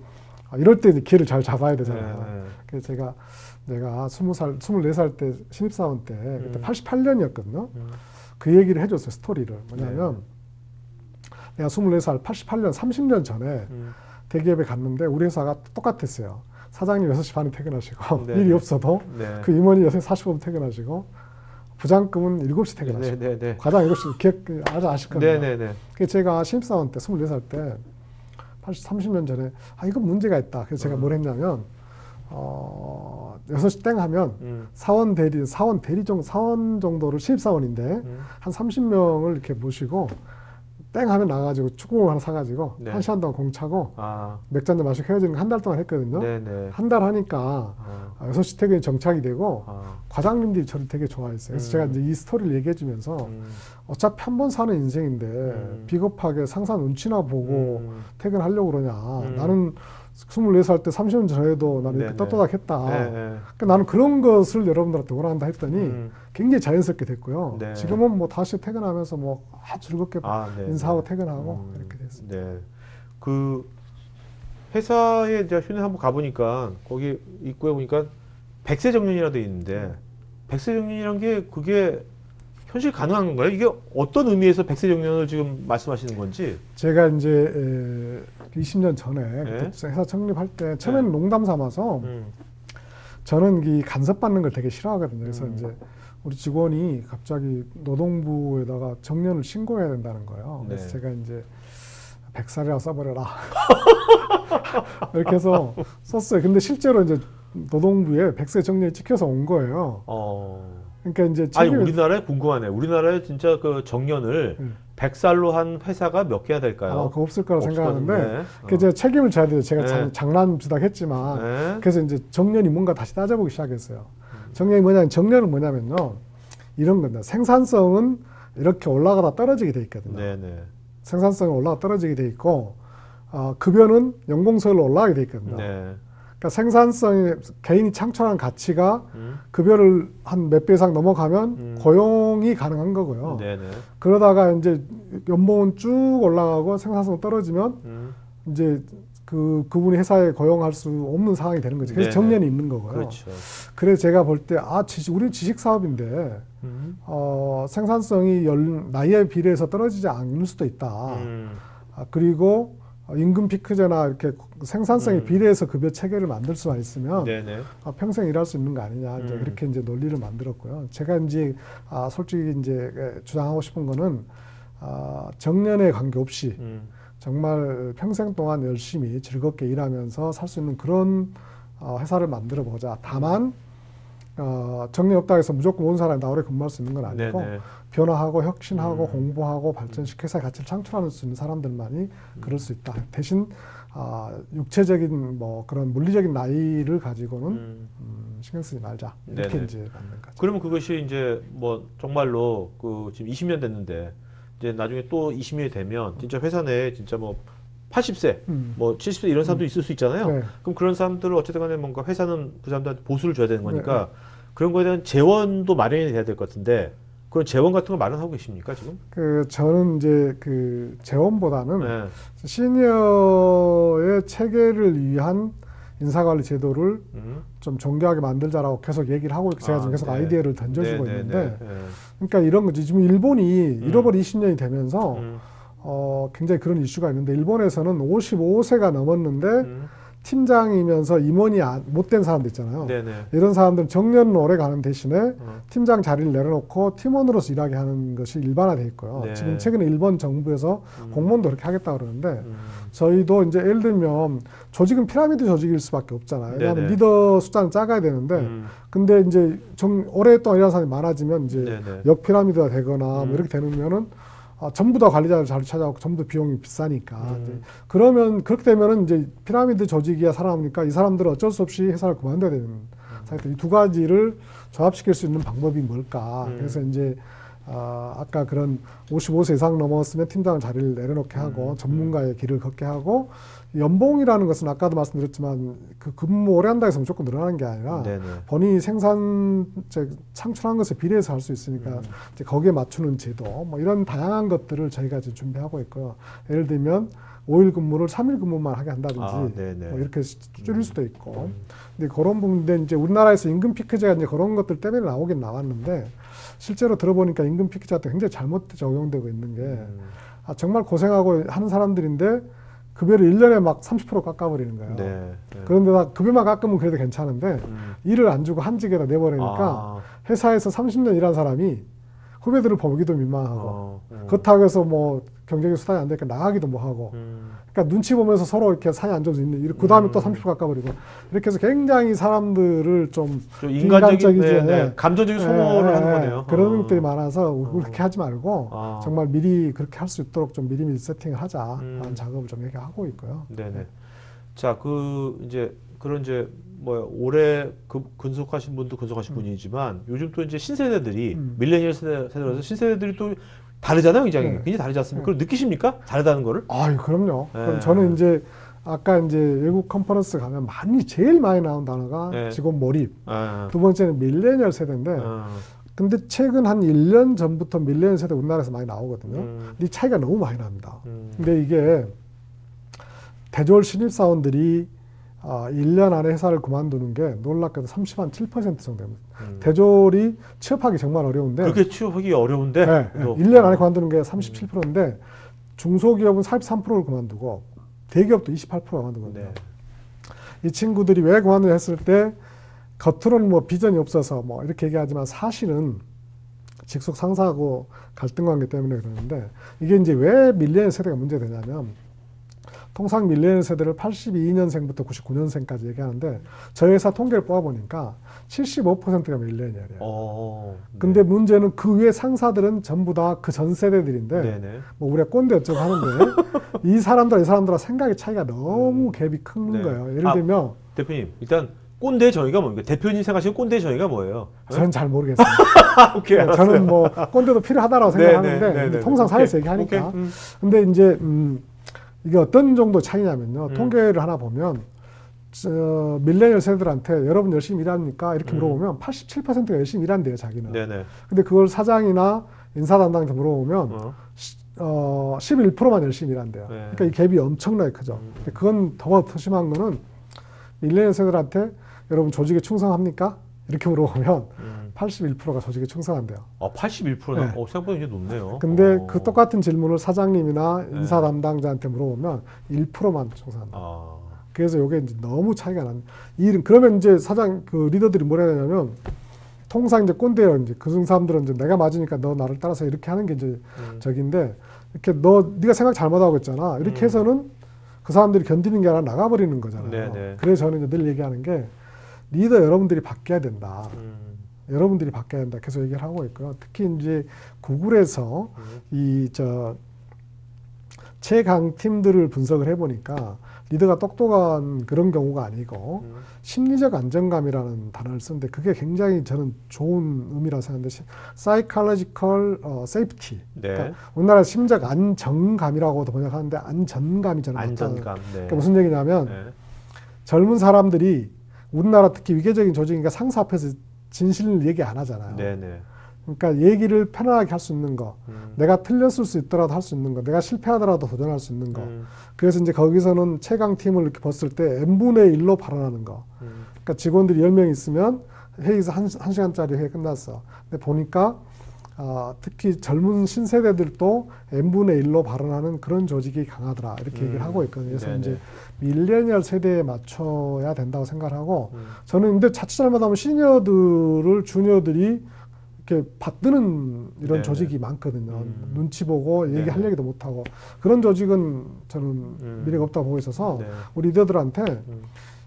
이럴 때 이제 기회를 잘 잡아야 되잖아요. 네. 그래서 내가 24살 때 신입사원 때 그때 88년이었거든요. 그 얘기를 해줬어요. 스토리를. 뭐냐면 내가 24살 88년 30년 전에 대기업에 갔는데 우리 회사가 똑같았어요. 사장님 6시 반에 퇴근하시고 네네. 일이 없어도 네. 그 임원이 6시 45분 퇴근하시고 부장급은 7시 퇴근하시고 네네네. 과장 7시 기억 아주 아실 겁니다. 네네네. 그래서 제가 신입사원 때 24살 때 30년 전에 이건 문제가 있다. 그래서 제가 뭘 했냐면 6시 땡 하면 사원 정도를 신입사원인데 한 30명을 이렇게 모시고 땡 하면 나가가지고 축구공 하나 사가지고 네. 1시간 동안 공 차고 맥주 한잔 마시고 헤어지는 거 한 달 동안 했거든요. 네네. 한 달 하니까 6시 퇴근이 정착이 되고 과장님들이 저를 되게 좋아했어요. 그래서 제가 이제 이 스토리를 얘기해주면서 어차피 한 번 사는 인생인데 비겁하게 상사 눈치나 보고 퇴근하려고 그러냐. 나는 24살 때 30년 전에도 나는 이렇게 네네. 떳떳하겠다. 네네. 그러니까 나는 그런 것을 여러분들한테 원한다 했더니 굉장히 자연스럽게 됐고요. 네. 지금은 뭐 다시 퇴근하면서 뭐 즐겁게 네. 인사하고 퇴근하고 이렇게 됐습니다. 네. 그 회사에 이제 휴내 한번 가보니까 거기 입구에 보니까 백세 정년이라고 돼 있는데 백세 정년이란 게 그게 현실 가능한 건가요? 이게 어떤 의미에서 백세 정년을 지금 말씀하시는 건지? 제가 이제 20년 전에 그때 회사 창립할 때 처음에는 농담 삼아서 저는 이 간섭 받는 걸 되게 싫어하거든요. 그래서 이제 우리 직원이 갑자기 노동부에다가 정년을 신고해야 된다는 거예요. 그래서 네. 제가 이제 100살이라 써버려라. 이렇게 해서 썼어요. 근데 실제로 이제 노동부에 100세 정년이 찍혀서 온 거예요. 그러니까 이제 아니 책임을 우리나라에 궁금하네. 우리나라에 진짜 그 정년을 100살로 한 회사가 몇 개나 될까요? 아마 그거 없을 거라고 없을 생각하는데 것 같은데. 그 제가 책임을 져야 돼요. 제가 네. 장난치다했지만 네. 그래서 이제 정년이 뭔가 다시 따져보기 시작했어요. 정년은 뭐냐면요. 이런 겁니다. 생산성은 이렇게 올라가다 떨어지게 돼 있거든요. 네네. 생산성은 올라가 떨어지게 돼 있고 급여는 연공서열로 올라가게 돼 있거든요. 네. 그러니까 생산성이 개인이 창출한 가치가 급여를 한 몇 배 이상 넘어가면 고용이 가능한 거고요. 네네. 그러다가 이제 연봉은 쭉 올라가고 생산성 떨어지면 이제 그분이 회사에 고용할 수 없는 상황이 되는 거죠. 그래서 네네. 정년이 있는 거고요. 그렇죠. 그래서 제가 볼 때 우리 지식 사업인데 생산성이 나이에 비례해서 떨어지지 않을 수도 있다. 그리고 임금 피크제나 이렇게 생산성에 비례해서 급여 체계를 만들 수만 있으면 네네. 평생 일할 수 있는 거 아니냐 이제 그렇게 이제 논리를 만들었고요. 제가 이제 솔직히 이제 주장하고 싶은 거는 정년에 관계없이 정말 평생 동안 열심히 즐겁게 일하면서 살 수 있는 그런 회사를 만들어 보자. 다만 정년 없다고 해서 무조건 온 사람이 나 오래 근무할 수 있는 건 아니고 네네. 변화하고 혁신하고 공부하고 발전시켜 회사의 가치를 창출할 수 있는 사람들만이 그럴 수 있다. 대신 육체적인 뭐 그런 물리적인 나이를 가지고는 신경 쓰지 말자. 이렇게 네네. 이제 만든 거죠. 그러면 그것이 이제 뭐 정말로 그 지금 20년 됐는데 이제 나중에 또 20년이 되면 진짜 회사 내에 진짜 뭐 80세, 뭐 70세 이런 사람도 있을 수 있잖아요. 네. 그럼 그런 사람들을 어쨌든 간에 뭔가 회사는 그 사람들한테 보수를 줘야 되는 거니까 그런 거에 대한 재원도 마련이 돼야 될 것 같은데 그런 재원 같은 거 마련하고 계십니까 지금? 저는 이제 재원보다는 네. 시니어의 체계를 위한 인사관리 제도를 좀 정교하게 만들자라고 계속 얘기를 하고 있고 제가 지금 계속 네. 아이디어를 던져주고 네, 네, 있는데 네, 네. 그러니까 이런 거지. 지금 일본이 잃어버린 20년이 되면서 음. 굉장히 그런 이슈가 있는데 일본에서는 55세가 넘었는데 팀장이면서 임원이 못된 사람들 있잖아요. 네네. 이런 사람들은 정년은 오래 가는 대신에 팀장 자리를 내려놓고 팀원으로서 일하게 하는 것이 일반화돼 있고요. 네. 지금 최근에 일본 정부에서 공무원도 그렇게 하겠다 그러는데 저희도 이제 예를 들면 조직은 피라미드 조직일 수밖에 없잖아요. 왜냐하면 네네. 리더 숫자는 작아야 되는데 근데 이제 오랫동안 일하는 사람이 많아지면 이제 네네. 역피라미드가 되거나 뭐 이렇게 되면은 전부 다 관리자를 잘 찾아오고 전부 다 비용이 비싸니까 이제 그러면 그렇게 되면은 이제 피라미드 조직이야 살아남으니까 이 사람들은 어쩔 수 없이 회사를 그만둬야 되는 상태. 이 두 가지를 조합시킬 수 있는 방법이 뭘까? 그래서 이제 아까 그런 55세 이상 넘었으면 팀장 자리를 내려놓게 하고 전문가의 길을 걷게 하고 연봉이라는 것은 아까도 말씀드렸지만 그 근무 오래 한다 해서 무조건 늘어나는 게 아니라 네네. 본인이 창출한 것에 비례해서 할 수 있으니까 이제 거기에 맞추는 제도 뭐 이런 다양한 것들을 저희가 지금 준비하고 있고요. 예를 들면 5일 근무를 3일 근무만 하게 한다든지 네네. 뭐 이렇게 줄일 수도 있고 근데 그런 부분인데 이제 우리나라에서 임금 피크제가 이제 그런 것들 때문에 나오긴 나왔는데 실제로 들어보니까 임금 피크제가 굉장히 잘못 적용되고 있는 게 정말 고생하고 하는 사람들인데 급여를 1년에 막 30% 깎아버리는 거예요. 네. 네. 그런데 급여만 깎으면 그래도 괜찮은데 일을 안 주고 한직에다 내버리니까 회사에서 30년 일한 사람이 후배들을 보기도 민망하고 그렇다고 해서 뭐 경쟁의 수단이 안 되니까 나가기도 뭐하고 그러니까 눈치 보면서 서로 이렇게 사이 안 좋아서 있는 그 다음에 또 30% 깎아버리고 이렇게 해서 굉장히 사람들을 좀 인간적인 비인간적이지, 감정적인 소모를 하는 거네요. 그런 것들이 많아서 그렇게 하지 말고 정말 미리 그렇게 할 수 있도록 좀 미리 세팅을 하자라는 작업을 좀 얘기하고 있고요. 네네. 자, 이제 그런 이제 올해 근속하신 분도 근속하신 분이지만 요즘 또 이제 신세대들이 밀레니얼 세대라서 신세대들이 또 다르잖아요, 굉장히. 굉장히 다르지 않습니까? 그걸 느끼십니까? 다르다는 거를? 그럼요. 네. 그럼 저는 이제 아까 이제 외국 컨퍼런스 가면 제일 많이 나온 단어가 네. 직원 몰입. 두 번째는 밀레니얼 세대인데 근데 최근 한 1년 전부터 밀레니얼 세대 우리나라에서 많이 나오거든요. 근데 이 차이가 너무 많이 납니다. 근데 이게 대졸 신입사원들이 1년 안에 회사를 그만두는 게 놀랍게도 37% 정도 됩니다. 대졸이 취업하기 정말 어려운데 그렇게 취업하기 어려운데 네, 1년 안에 그만두는 게 37%인데 중소기업은 43%를 그만두고 대기업도 28%가 그만두거든요. 네. 이 친구들이 왜 그만두냐 했을 때 겉으로는 뭐 비전이 없어서 뭐 이렇게 얘기하지만 사실은 직속 상사하고 갈등 관계 때문에 그러는데 이게 이제 왜 밀레니얼 세대가 문제되냐면 통상 밀레니얼 세대를 82년생부터 99년생까지 얘기하는데 저희 회사 통계를 뽑아보니까 75%가 밀레니얼이에요. 네. 근데 문제는 그 위에 상사들은 전부 다 그 전 세대들인데 네네. 뭐 우리가 꼰대 어쩌고 하는데 이 사람들과 생각의 차이가 너무 갭이 큰 네. 거예요. 예를 들면 대표님 일단 꼰대 정의가 뭡니까? 대표님 생각하시는 꼰대 정의가 뭐예요? 저는 잘 모르겠어요. 오케이, 알았어요. 저는 뭐 꼰대도 필요하다라고 생각하는데 통상 사회에서 얘기하니까. 오케이. 근데 이제 이게 어떤 정도 차이냐면요. 통계를 하나 보면 밀레니얼 세대들한테 여러분 열심히 일합니까? 이렇게 물어보면 87%가 열심히 일한대요, 자기는. 네네. 근데 그걸 사장이나 인사 담당한테 물어보면 11%만 열심히 일한대요. 네. 그러니까 이 갭이 엄청나게 크죠. 근데 그건 더 심한 거는 밀레니얼 세대들한테 여러분 조직에 충성합니까? 이렇게 물어보면 81%가 조직에 충성한대요. 81%나? 네. 생각보다 굉장히 높네요. 근데 그 똑같은 질문을 사장님이나 인사 담당자한테 물어보면 1%만 충성한다. 그래서 이게 이제 너무 차이가 나는. 그러면 이제 그 리더들이 뭐라 해야 되냐면 통상 이제 꼰대예요. 이제 그 사람들은 이제 내가 맞으니까 너 나를 따라서 이렇게 하는 게 이제 적인데 이렇게 네가 생각 잘못하고 있잖아. 이렇게 해서는 그 사람들이 견디는 게 아니라 나가버리는 거잖아요. 네네. 그래서 저는 이제 늘 얘기하는 게 리더 여러분들이 바뀌어야 된다. 여러분들이 바뀌어야 된다. 계속 얘기를 하고 있고요. 특히 이제 구글에서 최강 팀들을 분석을 해보니까 리더가 똑똑한 그런 경우가 아니고 심리적 안정감이라는 단어를 쓰는데 그게 굉장히 저는 좋은 의미라고 생각하는데 psychological safety. 네. 그러니까 우리나라 심적 안정감이라고도 번역하는데 안전감이 저는 안전감. 네. 그러니까 무슨 얘기냐면 네. 젊은 사람들이 우리나라 특히 위계적인 조직이니까 상사 앞에서 진실을 얘기 안 하잖아요. 네네. 그러니까 얘기를 편안하게 할 수 있는 거, 내가 틀렸을 수 있더라도 할 수 있는 거, 내가 실패하더라도 도전할 수 있는 거. 그래서 이제 거기서는 최강 팀을 이렇게 봤을 때 n분의 1로 발언하는 거. 그러니까 직원들이 10명 있으면 회의에서 1시간짜리 회의 끝났어. 근데 보니까 특히 젊은 신세대들도 n분의 1로 발언하는 그런 조직이 강하더라. 이렇게 얘기를 하고 있거든요. 그래서 네네. 이제 밀레니얼 세대에 맞춰야 된다고 생각을 하고 저는 근데 자칫 잘못하면 시니어들을 주니어들이 이렇게 받드는 이런 네네. 조직이 많거든요. 눈치 보고 얘기할 네네. 얘기도 못하고 그런 조직은 저는 미래가 없다고 보고 있어서 네. 우리 리더들한테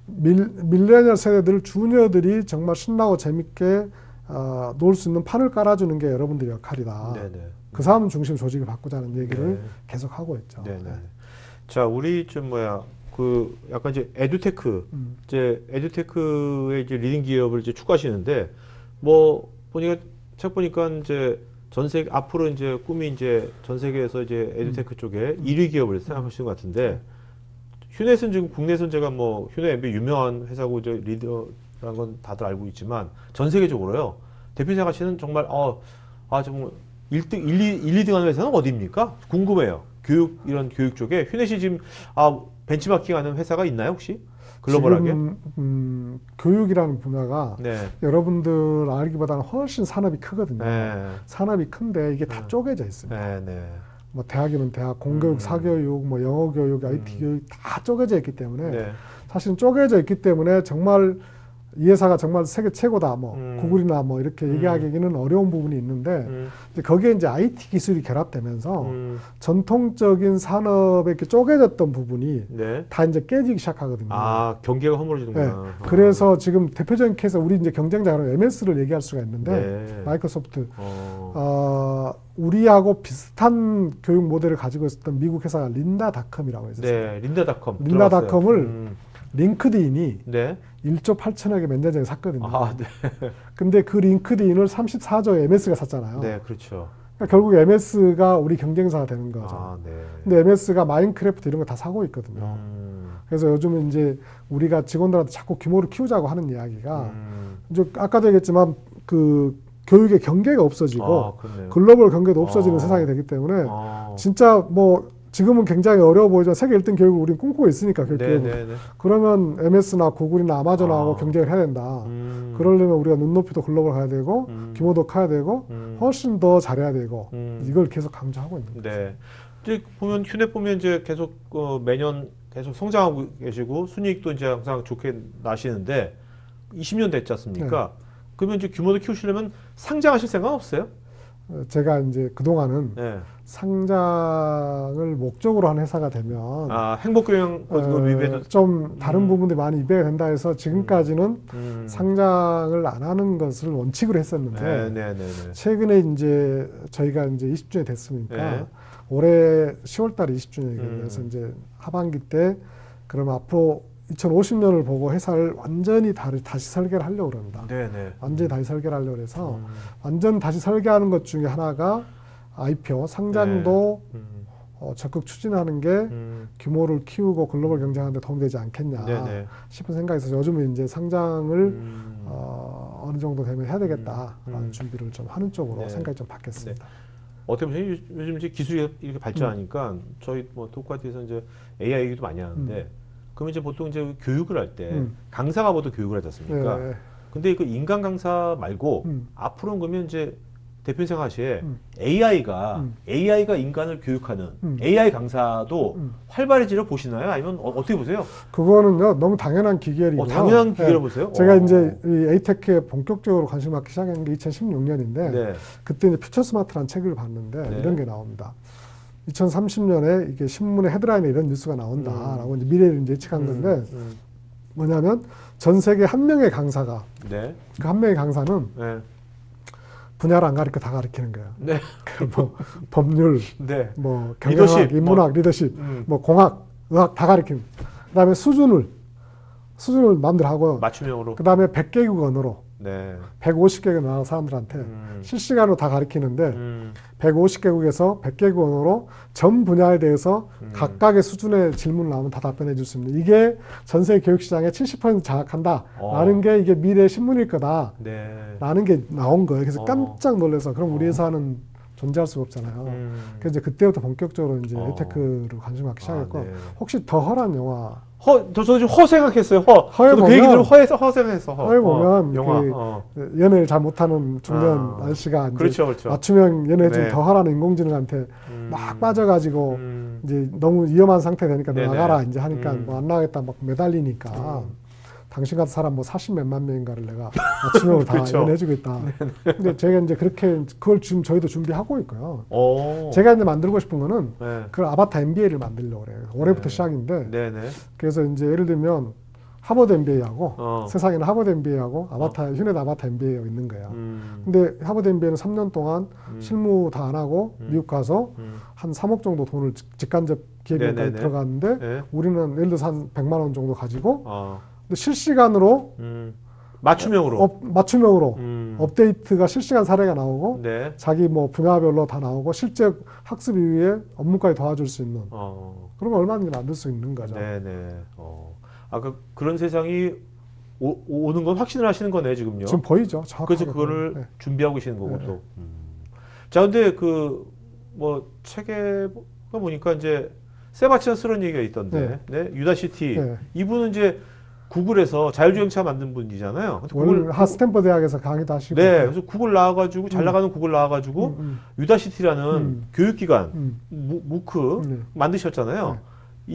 밀레니얼 세대들 주니어들이 정말 신나고 재밌게 놀 수 있는 판을 깔아주는 게 여러분들의 역할이다. 네네. 그 사람 중심 조직을 바꾸자는 얘기를 네. 계속 하고 있죠. 네네. 네. 자, 우리 그 약간 이제 에듀테크의 이제 리딩 기업을 이제 추구하시는데 뭐 책 보니까 이제 전 세계 앞으로 이제 꿈이 이제 전 세계에서 이제 에듀테크 쪽에 1위 기업을 생각하시는 것 같은데 휴넷은 지금 국내에서는 제가 뭐 휴넷 MB 유명한 회사고 이제 리더라는 건 다들 알고 있지만 전 세계적으로요. 대표 생각하시는 정말 정말 1등 1, 2등 하는 회사는 어디입니까? 궁금해요. 이런 교육 쪽에 휴넷이 지금 벤치마킹하는 회사가 있나요 혹시? 글로벌하게? 지금 교육이라는 분야가 네. 여러분들 알기보다는 훨씬 산업이 크거든요. 네. 산업이 큰데 이게 다 쪼개져 있습니다. 네, 네. 뭐 대학이면 대학, 공교육, 사교육, 뭐 영어 교육, IT 교육 다 쪼개져 있기 때문에 네. 사실은 쪼개져 있기 때문에 정말 이 회사가 정말 세계 최고다, 뭐 구글이나 뭐 이렇게 얘기하기는 어려운 부분이 있는데 이제 거기에 이제 IT 기술이 결합되면서 전통적인 산업에 이렇게 쪼개졌던 부분이 네. 다 이제 깨지기 시작하거든요. 경계가 네. 허물어지는구나. 그래서 지금 대표적인 케이스 우리 이제 경쟁자로 MS를 얘기할 수가 있는데 네. 마이크로소프트 우리하고 비슷한 교육 모델을 가지고 있었던 미국 회사가 린다닷컴이라고 있었어요. 네, 린다닷컴. 린다닷컴을 링크드인이 네. 1조 8천억에 몇 년 전에 샀거든요. 네. 근데 그 링크드인을 34조에 MS가 샀잖아요. 네, 그렇죠. 그러니까 결국 MS가 우리 경쟁사가 되는 거죠. 네. 근데 MS가 마인크래프트 이런 거 다 사고 있거든요. 그래서 요즘은 이제 우리가 직원들한테 자꾸 규모를 키우자고 하는 이야기가 이제 아까도 얘기했지만 그 교육의 경계가 없어지고 그렇네요. 글로벌 경계도 없어지는 세상이 되기 때문에 진짜 뭐 지금은 굉장히 어려워 보이지만 세계 1등 교육을 우리는 꿈꾸고 있으니까 교육 네, 네, 네. 그러면 MS나 구글이나 아마존하고 경쟁을 해야 된다. 그러려면 우리가 눈높이도 글로벌 가야 되고 규모도 커야 되고 훨씬 더 잘해야 되고 이걸 계속 강조하고 있는 거죠. 네. 이제 보면 휴넷 보면 이제 계속 매년 계속 성장하고 계시고 순이익도 이제 항상 좋게 나시는데 20년 됐지 않습니까? 그러면 이제 규모도 키우시려면 상장하실 생각 없어요? 제가 이제 그동안은 네. 상장을 목적으로 한 회사가 되면 행복경영 위배도 좀 다른 부분들이 많이 위배가 된다 해서 지금까지는 상장을 안 하는 것을 원칙으로 했었는데 네. 최근에 이제 저희가 이제 20주년이 됐으니까 네. 올해 10월 달에 20주년이거든요. 그래서 이제 하반기 때 그럼 앞으로 2050년을 보고 회사를 완전히 다시 설계를 하려고 그럽니다. 네네. 완전히 다시 설계를 하려고 해서 완전 다시 설계하는 것 중에 하나가 IPO, 상장도 적극 추진하는 게 규모를 키우고 글로벌 경쟁하는 데 도움되지 않겠냐 네네. 싶은 생각이 있어서 요즘은 이제 상장을 어느 정도 되면 해야 되겠다라는 준비를 좀 하는 쪽으로 네. 생각이 좀 바뀌었습니다. 어떻게 보면 요즘 이제 기술이 이렇게 발전하니까 저희 뭐 토크파티에서 이제 AI 얘기도 많이 하는데 그러면 이제 보통 이제 교육을 할 때 강사가 보통 교육을 하지 않습니까? 네. 근데 그 인간 강사 말고 앞으로는 그러면 이제 대표 생활시에 AI가 인간을 교육하는 AI 강사도 활발해지려 보시나요? 아니면 어떻게 보세요? 그거는요 너무 당연한 기결이고요. 당연한 기회를 보세요? 제가 이제 이 에이테크에 본격적으로 관심 갖기 시작한 게 2016년인데 네. 그때 이제 퓨처 스마트라는 책을 봤는데 네. 이런 게 나옵니다. 2030년에 이게 신문의 헤드라인에 이런 뉴스가 나온다라고 이제 미래를 이제 예측한 건데 뭐냐면 전 세계 한 명의 강사가 네. 그 한 명의 강사는 네. 분야를 안 가르쳐 다 가르치는 거예요. 네. 뭐 법률, 네. 뭐 경영학, 리더십, 인문학, 리더십, 뭐 공학, 의학 다 가르치는. 그다음에 수준을 마음대로 하고 맞춤형으로. 그다음에 100개국 언어로 네. 150개국 나라 사람들한테 실시간으로 다 가르치는데 150개국에서 100개국 언어로 전 분야에 대해서 각각의 수준의 질문을 나오면 다 답변해 줄 수 있는 이게 전 세계 교육 시장의 70% 장악한다라는 게 이게 미래의 신문일 거다라는 네. 게 나온 거예요. 그래서 깜짝 놀라서 그럼 우리 회사는 존재할 수가 없잖아요. 그래서 이제 그때부터 본격적으로 이제 에이테크로 관심 갖기 시작했고 네. 혹시 더 허란 영화 저 지금 허 생각했어요. 허에 저도 그 보면- 얘기 들으면 허 생각했어. 허에 보면 영화. 연애를 잘 못하는 중년 아저씨가 이제 그렇죠. 맞춤형 연애해준 네. 더 하라는 인공지능한테 막 빠져가지고 이제 너무 위험한 상태 되니까 너 네네. 나가라 이제 하니까 뭐 안 나가겠다 막 매달리니까 당신 같은 사람 뭐 40몇만 명인가를 내가 맞춤형으로 다 그렇죠. 연애해주겠다. 근데 제가 이제 그렇게 그걸 지금 저희도 준비하고 있고요. 오. 제가 이제 만들고 싶은 거는 네. 그 아바타 MBA를 만들려고 그래요. 올해부터 네. 시작인데 네네. 그래서 이제 예를 들면 하버드 MBA하고 세상에는 하버드 MBA하고 휴넷 아바타 MBA가 있는 거예요. 근데 하버드 MBA는 3년 동안 실무 다 안 하고 미국 가서 한 3억 정도 돈을 직간접 기획비용까지 네네네. 들어갔는데 네. 우리는 예를 들어서 한 100만 원 정도 가지고 어. 근데 실시간으로 맞춤형으로. 맞춤형으로 업데이트가 실시간 사례가 나오고 네. 자기 뭐 분야별로 다 나오고 실제 학습 이후에 업무까지 도와줄 수 있는 그런 걸 얼마든지 만들 수 있는 거죠. 네네. 그런 세상이 오는 건 확신을 하시는 거네 지금요. 지금 보이죠. 정확하게 그래서 그거를 네. 준비하고 계시는 거고 네. 또. 자, 근데 뭐 책에 보니까 이제 세바스찬 스런 얘기가 있던데, 네. 유다시티 네. 이분은 이제 구글에서 자율주행차 만든 분이잖아요. 오늘 스탠퍼드 대학에서 강의도 하시고. 네, 그래서 구글 나와가지고 잘 나가는 구글 나와가지고 유다시티라는 교육기관 무크 만드셨잖아요. 네.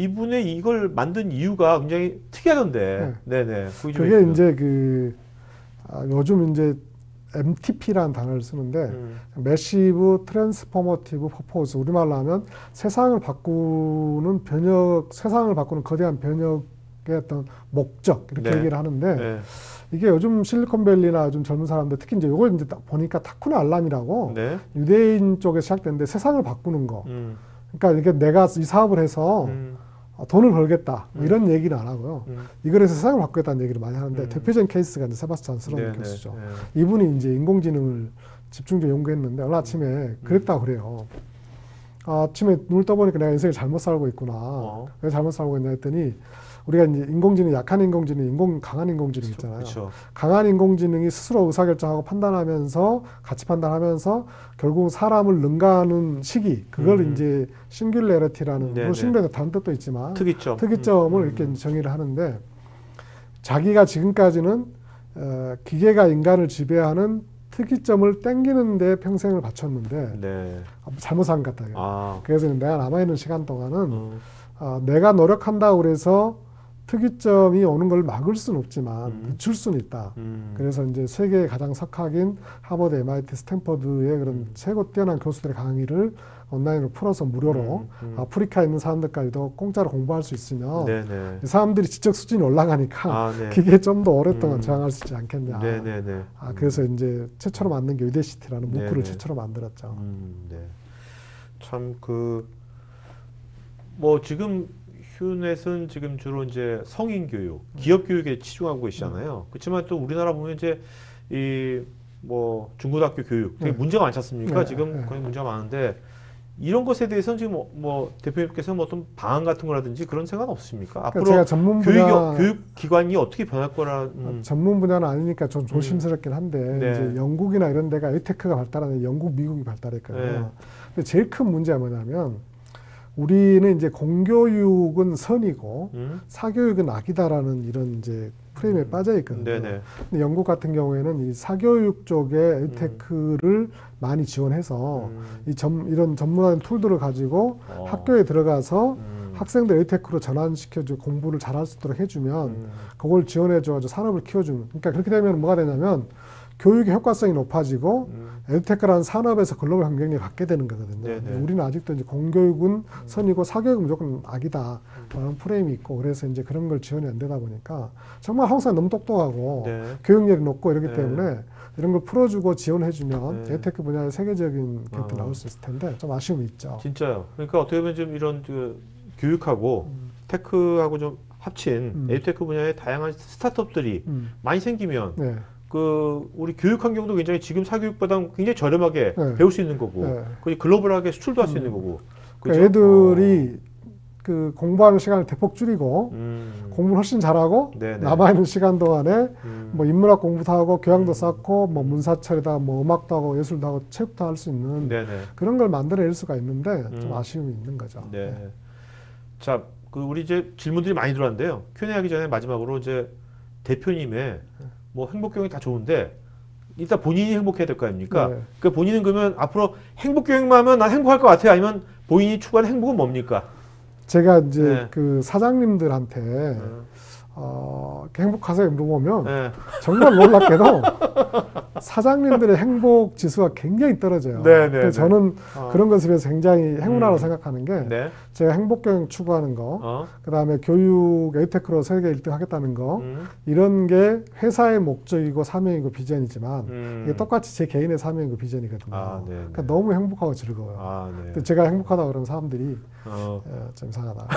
이분의 이걸 만든 이유가 굉장히 특이하던데, 네네. 그게 이제 요즘 이제 MTP라는 단어를 쓰는데 매시브 트랜스포머티브 퍼포즈 우리말로 하면 세상을 바꾸는 거대한 변혁의 어떤 목적 이렇게 네. 얘기를 하는데 네. 이게 이게 요즘 실리콘밸리나 요즘 젊은 사람들 특히 이제 요걸 이제 보니까 타쿠나 알람이라고 네. 유대인 쪽에 시작됐는데 세상을 바꾸는 거. 그러니까 이게 내가 이 사업을 해서 돈을 벌겠다 뭐 이런 얘기는 안 하고요. 이걸 해서 세상을 바꾸겠다는 얘기를 많이 하는데 대표적인 케이스가 이제 세바스찬 스런 교수죠. 이분이 이제 인공지능을 집중적으로 연구했는데 어느 아침에 그랬다고 그래요. 아침에 눈을 떠보니까 내가 인생을 잘못 살고 있구나. 왜 잘못 살고 있냐 했더니 우리가 이제 인공지능, 약한 인공지능, 강한 인공지능 있잖아요. 그쵸. 강한 인공지능이 스스로 의사결정하고 판단하면서 같이 판단하면서 결국 사람을 능가하는 시기 그걸 이제 싱귤레러티라는 물론 싱귤레러 다른 뜻도 있지만 특이점을 이렇게 정의를 하는데 자기가 지금까지는 기계가 인간을 지배하는 특이점을 땡기는 데 평생을 바쳤는데 잘못 산 것 같다. 그래서 내가 남아있는 시간 동안은 내가 노력한다고 그래서 특이점이 오는 걸 막을 수는 없지만 늦출 수는 있다. 그래서 이제 세계의 가장 석학인 하버드, MIT, 스탠퍼드의 그런 최고 뛰어난 교수들의 강의를 온라인으로 풀어서 무료로 아프리카에 있는 사람들까지도 공짜로 공부할 수 있으면 네네. 사람들이 지적 수준이 올라가니까 아, 네. 그게 좀 더 오랫동안 저항할 수 있지 않겠냐. 네네네. 그래서 이제 최초로 만든 게 위대시티라는 네네. 문구를 최초로 만들었죠. 네. 참 뭐 지금 휴넷은 지금 주로 이제 성인 교육, 기업 교육에 치중하고 계시잖아요. 그렇지만 또 우리나라 보면 이제 이 뭐 중고등학교 교육 되게 문제가 많지 않습니까? 네, 지금 네. 거의 문제가 많은데 이런 것에 대해서는 지금 뭐 대표님께서 뭐 어떤 방안 같은 거라든지 그런 생각 없으십니까? 그러니까 앞으로 제가 전문 분야 교육 기관이 어떻게 변할 거라. 전문 분야는 아니니까 좀 조심스럽긴 한데 네. 이제 영국이나 이런 데가 에이테크가 발달하는 영국, 미국이 발달했거든요. 네. 근데 제일 큰 문제가 뭐냐면 우리는 이제 공교육은 선이고 사교육은 악이다라는 이런 이제 프레임에 빠져 있거든요. 네네. 근데 영국 같은 경우에는 이 사교육 쪽에 에이테크를 많이 지원해서 이런 전문화된 툴들을 가지고 학교에 들어가서 학생들 에이테크로 전환시켜주고 공부를 잘할 수 있도록 해주면 그걸 지원해줘가지고 산업을 키워주는. 그러니까 그렇게 되면 뭐가 되냐면 교육의 효과성이 높아지고 에듀테크라는 산업에서 글로벌 경쟁력을 갖게 되는 거거든요. 근데 우리는 아직도 이제 공교육은 선이고 사교육은 무조건 악이다 라는 프레임이 있고 그래서 이제 그런 걸 지원이 안 되다 보니까 정말 한국 사람 너무 똑똑하고 네. 교육열이 높고 이러기 네. 때문에 이런 걸 풀어주고 지원해주면 네. 에듀테크 분야에 세계적인 기업도 나올 수 있을 텐데 좀 아쉬움이 있죠. 진짜요. 그러니까 어떻게 보면 좀 이런 교육하고 테크하고 좀 합친 에듀테크 분야의 다양한 스타트업들이 많이 생기면 네. 우리 교육 환경도 굉장히 지금 사교육보다 굉장히 저렴하게 네. 배울 수 있는 거고, 네. 그리고 글로벌하게 수출도 할 수 있는 거고. 그러니까 애들이 그 공부하는 시간을 대폭 줄이고 공부를 훨씬 잘하고 네네. 남아있는 시간 동안에 뭐 인문학 공부도 하고 교양도 쌓고 뭐 문사철에다 뭐 음악도 하고 예술도 하고 체육도 할 수 있는 네네. 그런 걸 만들어낼 수가 있는데 좀 아쉬움이 있는 거죠. 네. 자, 우리 이제 질문들이 많이 들어왔는데요. Q&A 하기 전에 마지막으로 이제 대표님의 뭐 행복교육이 다 좋은데 일단 본인이 행복해야 될 거 아닙니까? 네. 그 본인은 그러면 앞으로 행복교육만 하면 난 행복할 것 같아요? 아니면 본인이 추구하는 행복은 뭡니까? 제가 이제 네. 그 사장님들한테 이렇게 행복하세요 물어보면 네. 정말 놀랍게도 사장님들의 행복 지수가 굉장히 떨어져요. 네, 네, 근데 네. 저는 그런 것에 비해서 굉장히 행운하다고 생각하는 게 네. 제가 행복교육 추구하는 거, 그다음에 교육 에듀테크로 세계 1등 하겠다는 거 이런 게 회사의 목적이고 사명이고 비전이지만 이게 똑같이 제 개인의 사명이고 비전이거든요. 아, 네, 그러니까 네. 너무 행복하고 즐거워요. 아, 네. 근데 제가 행복하다 그러면 사람들이 좀 이상하다.